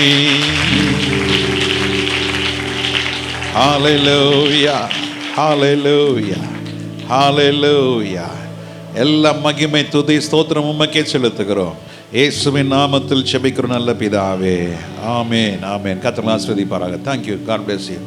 [SPEAKER 3] ஹalleluya, ஹalleluya, ஹalleluya. எல்லா மகிமை துதி ஸ்தோத்திரம் உமக்கே செலுத்துகிறோம். இயேசுவின் நாமத்தில் ஜெபிக்கிறோம் நல்ல பிதாவே. ஆமென், ஆமென். கர்த்தர் ஆசீர்வதிப்பாராக. Thank you. God bless you.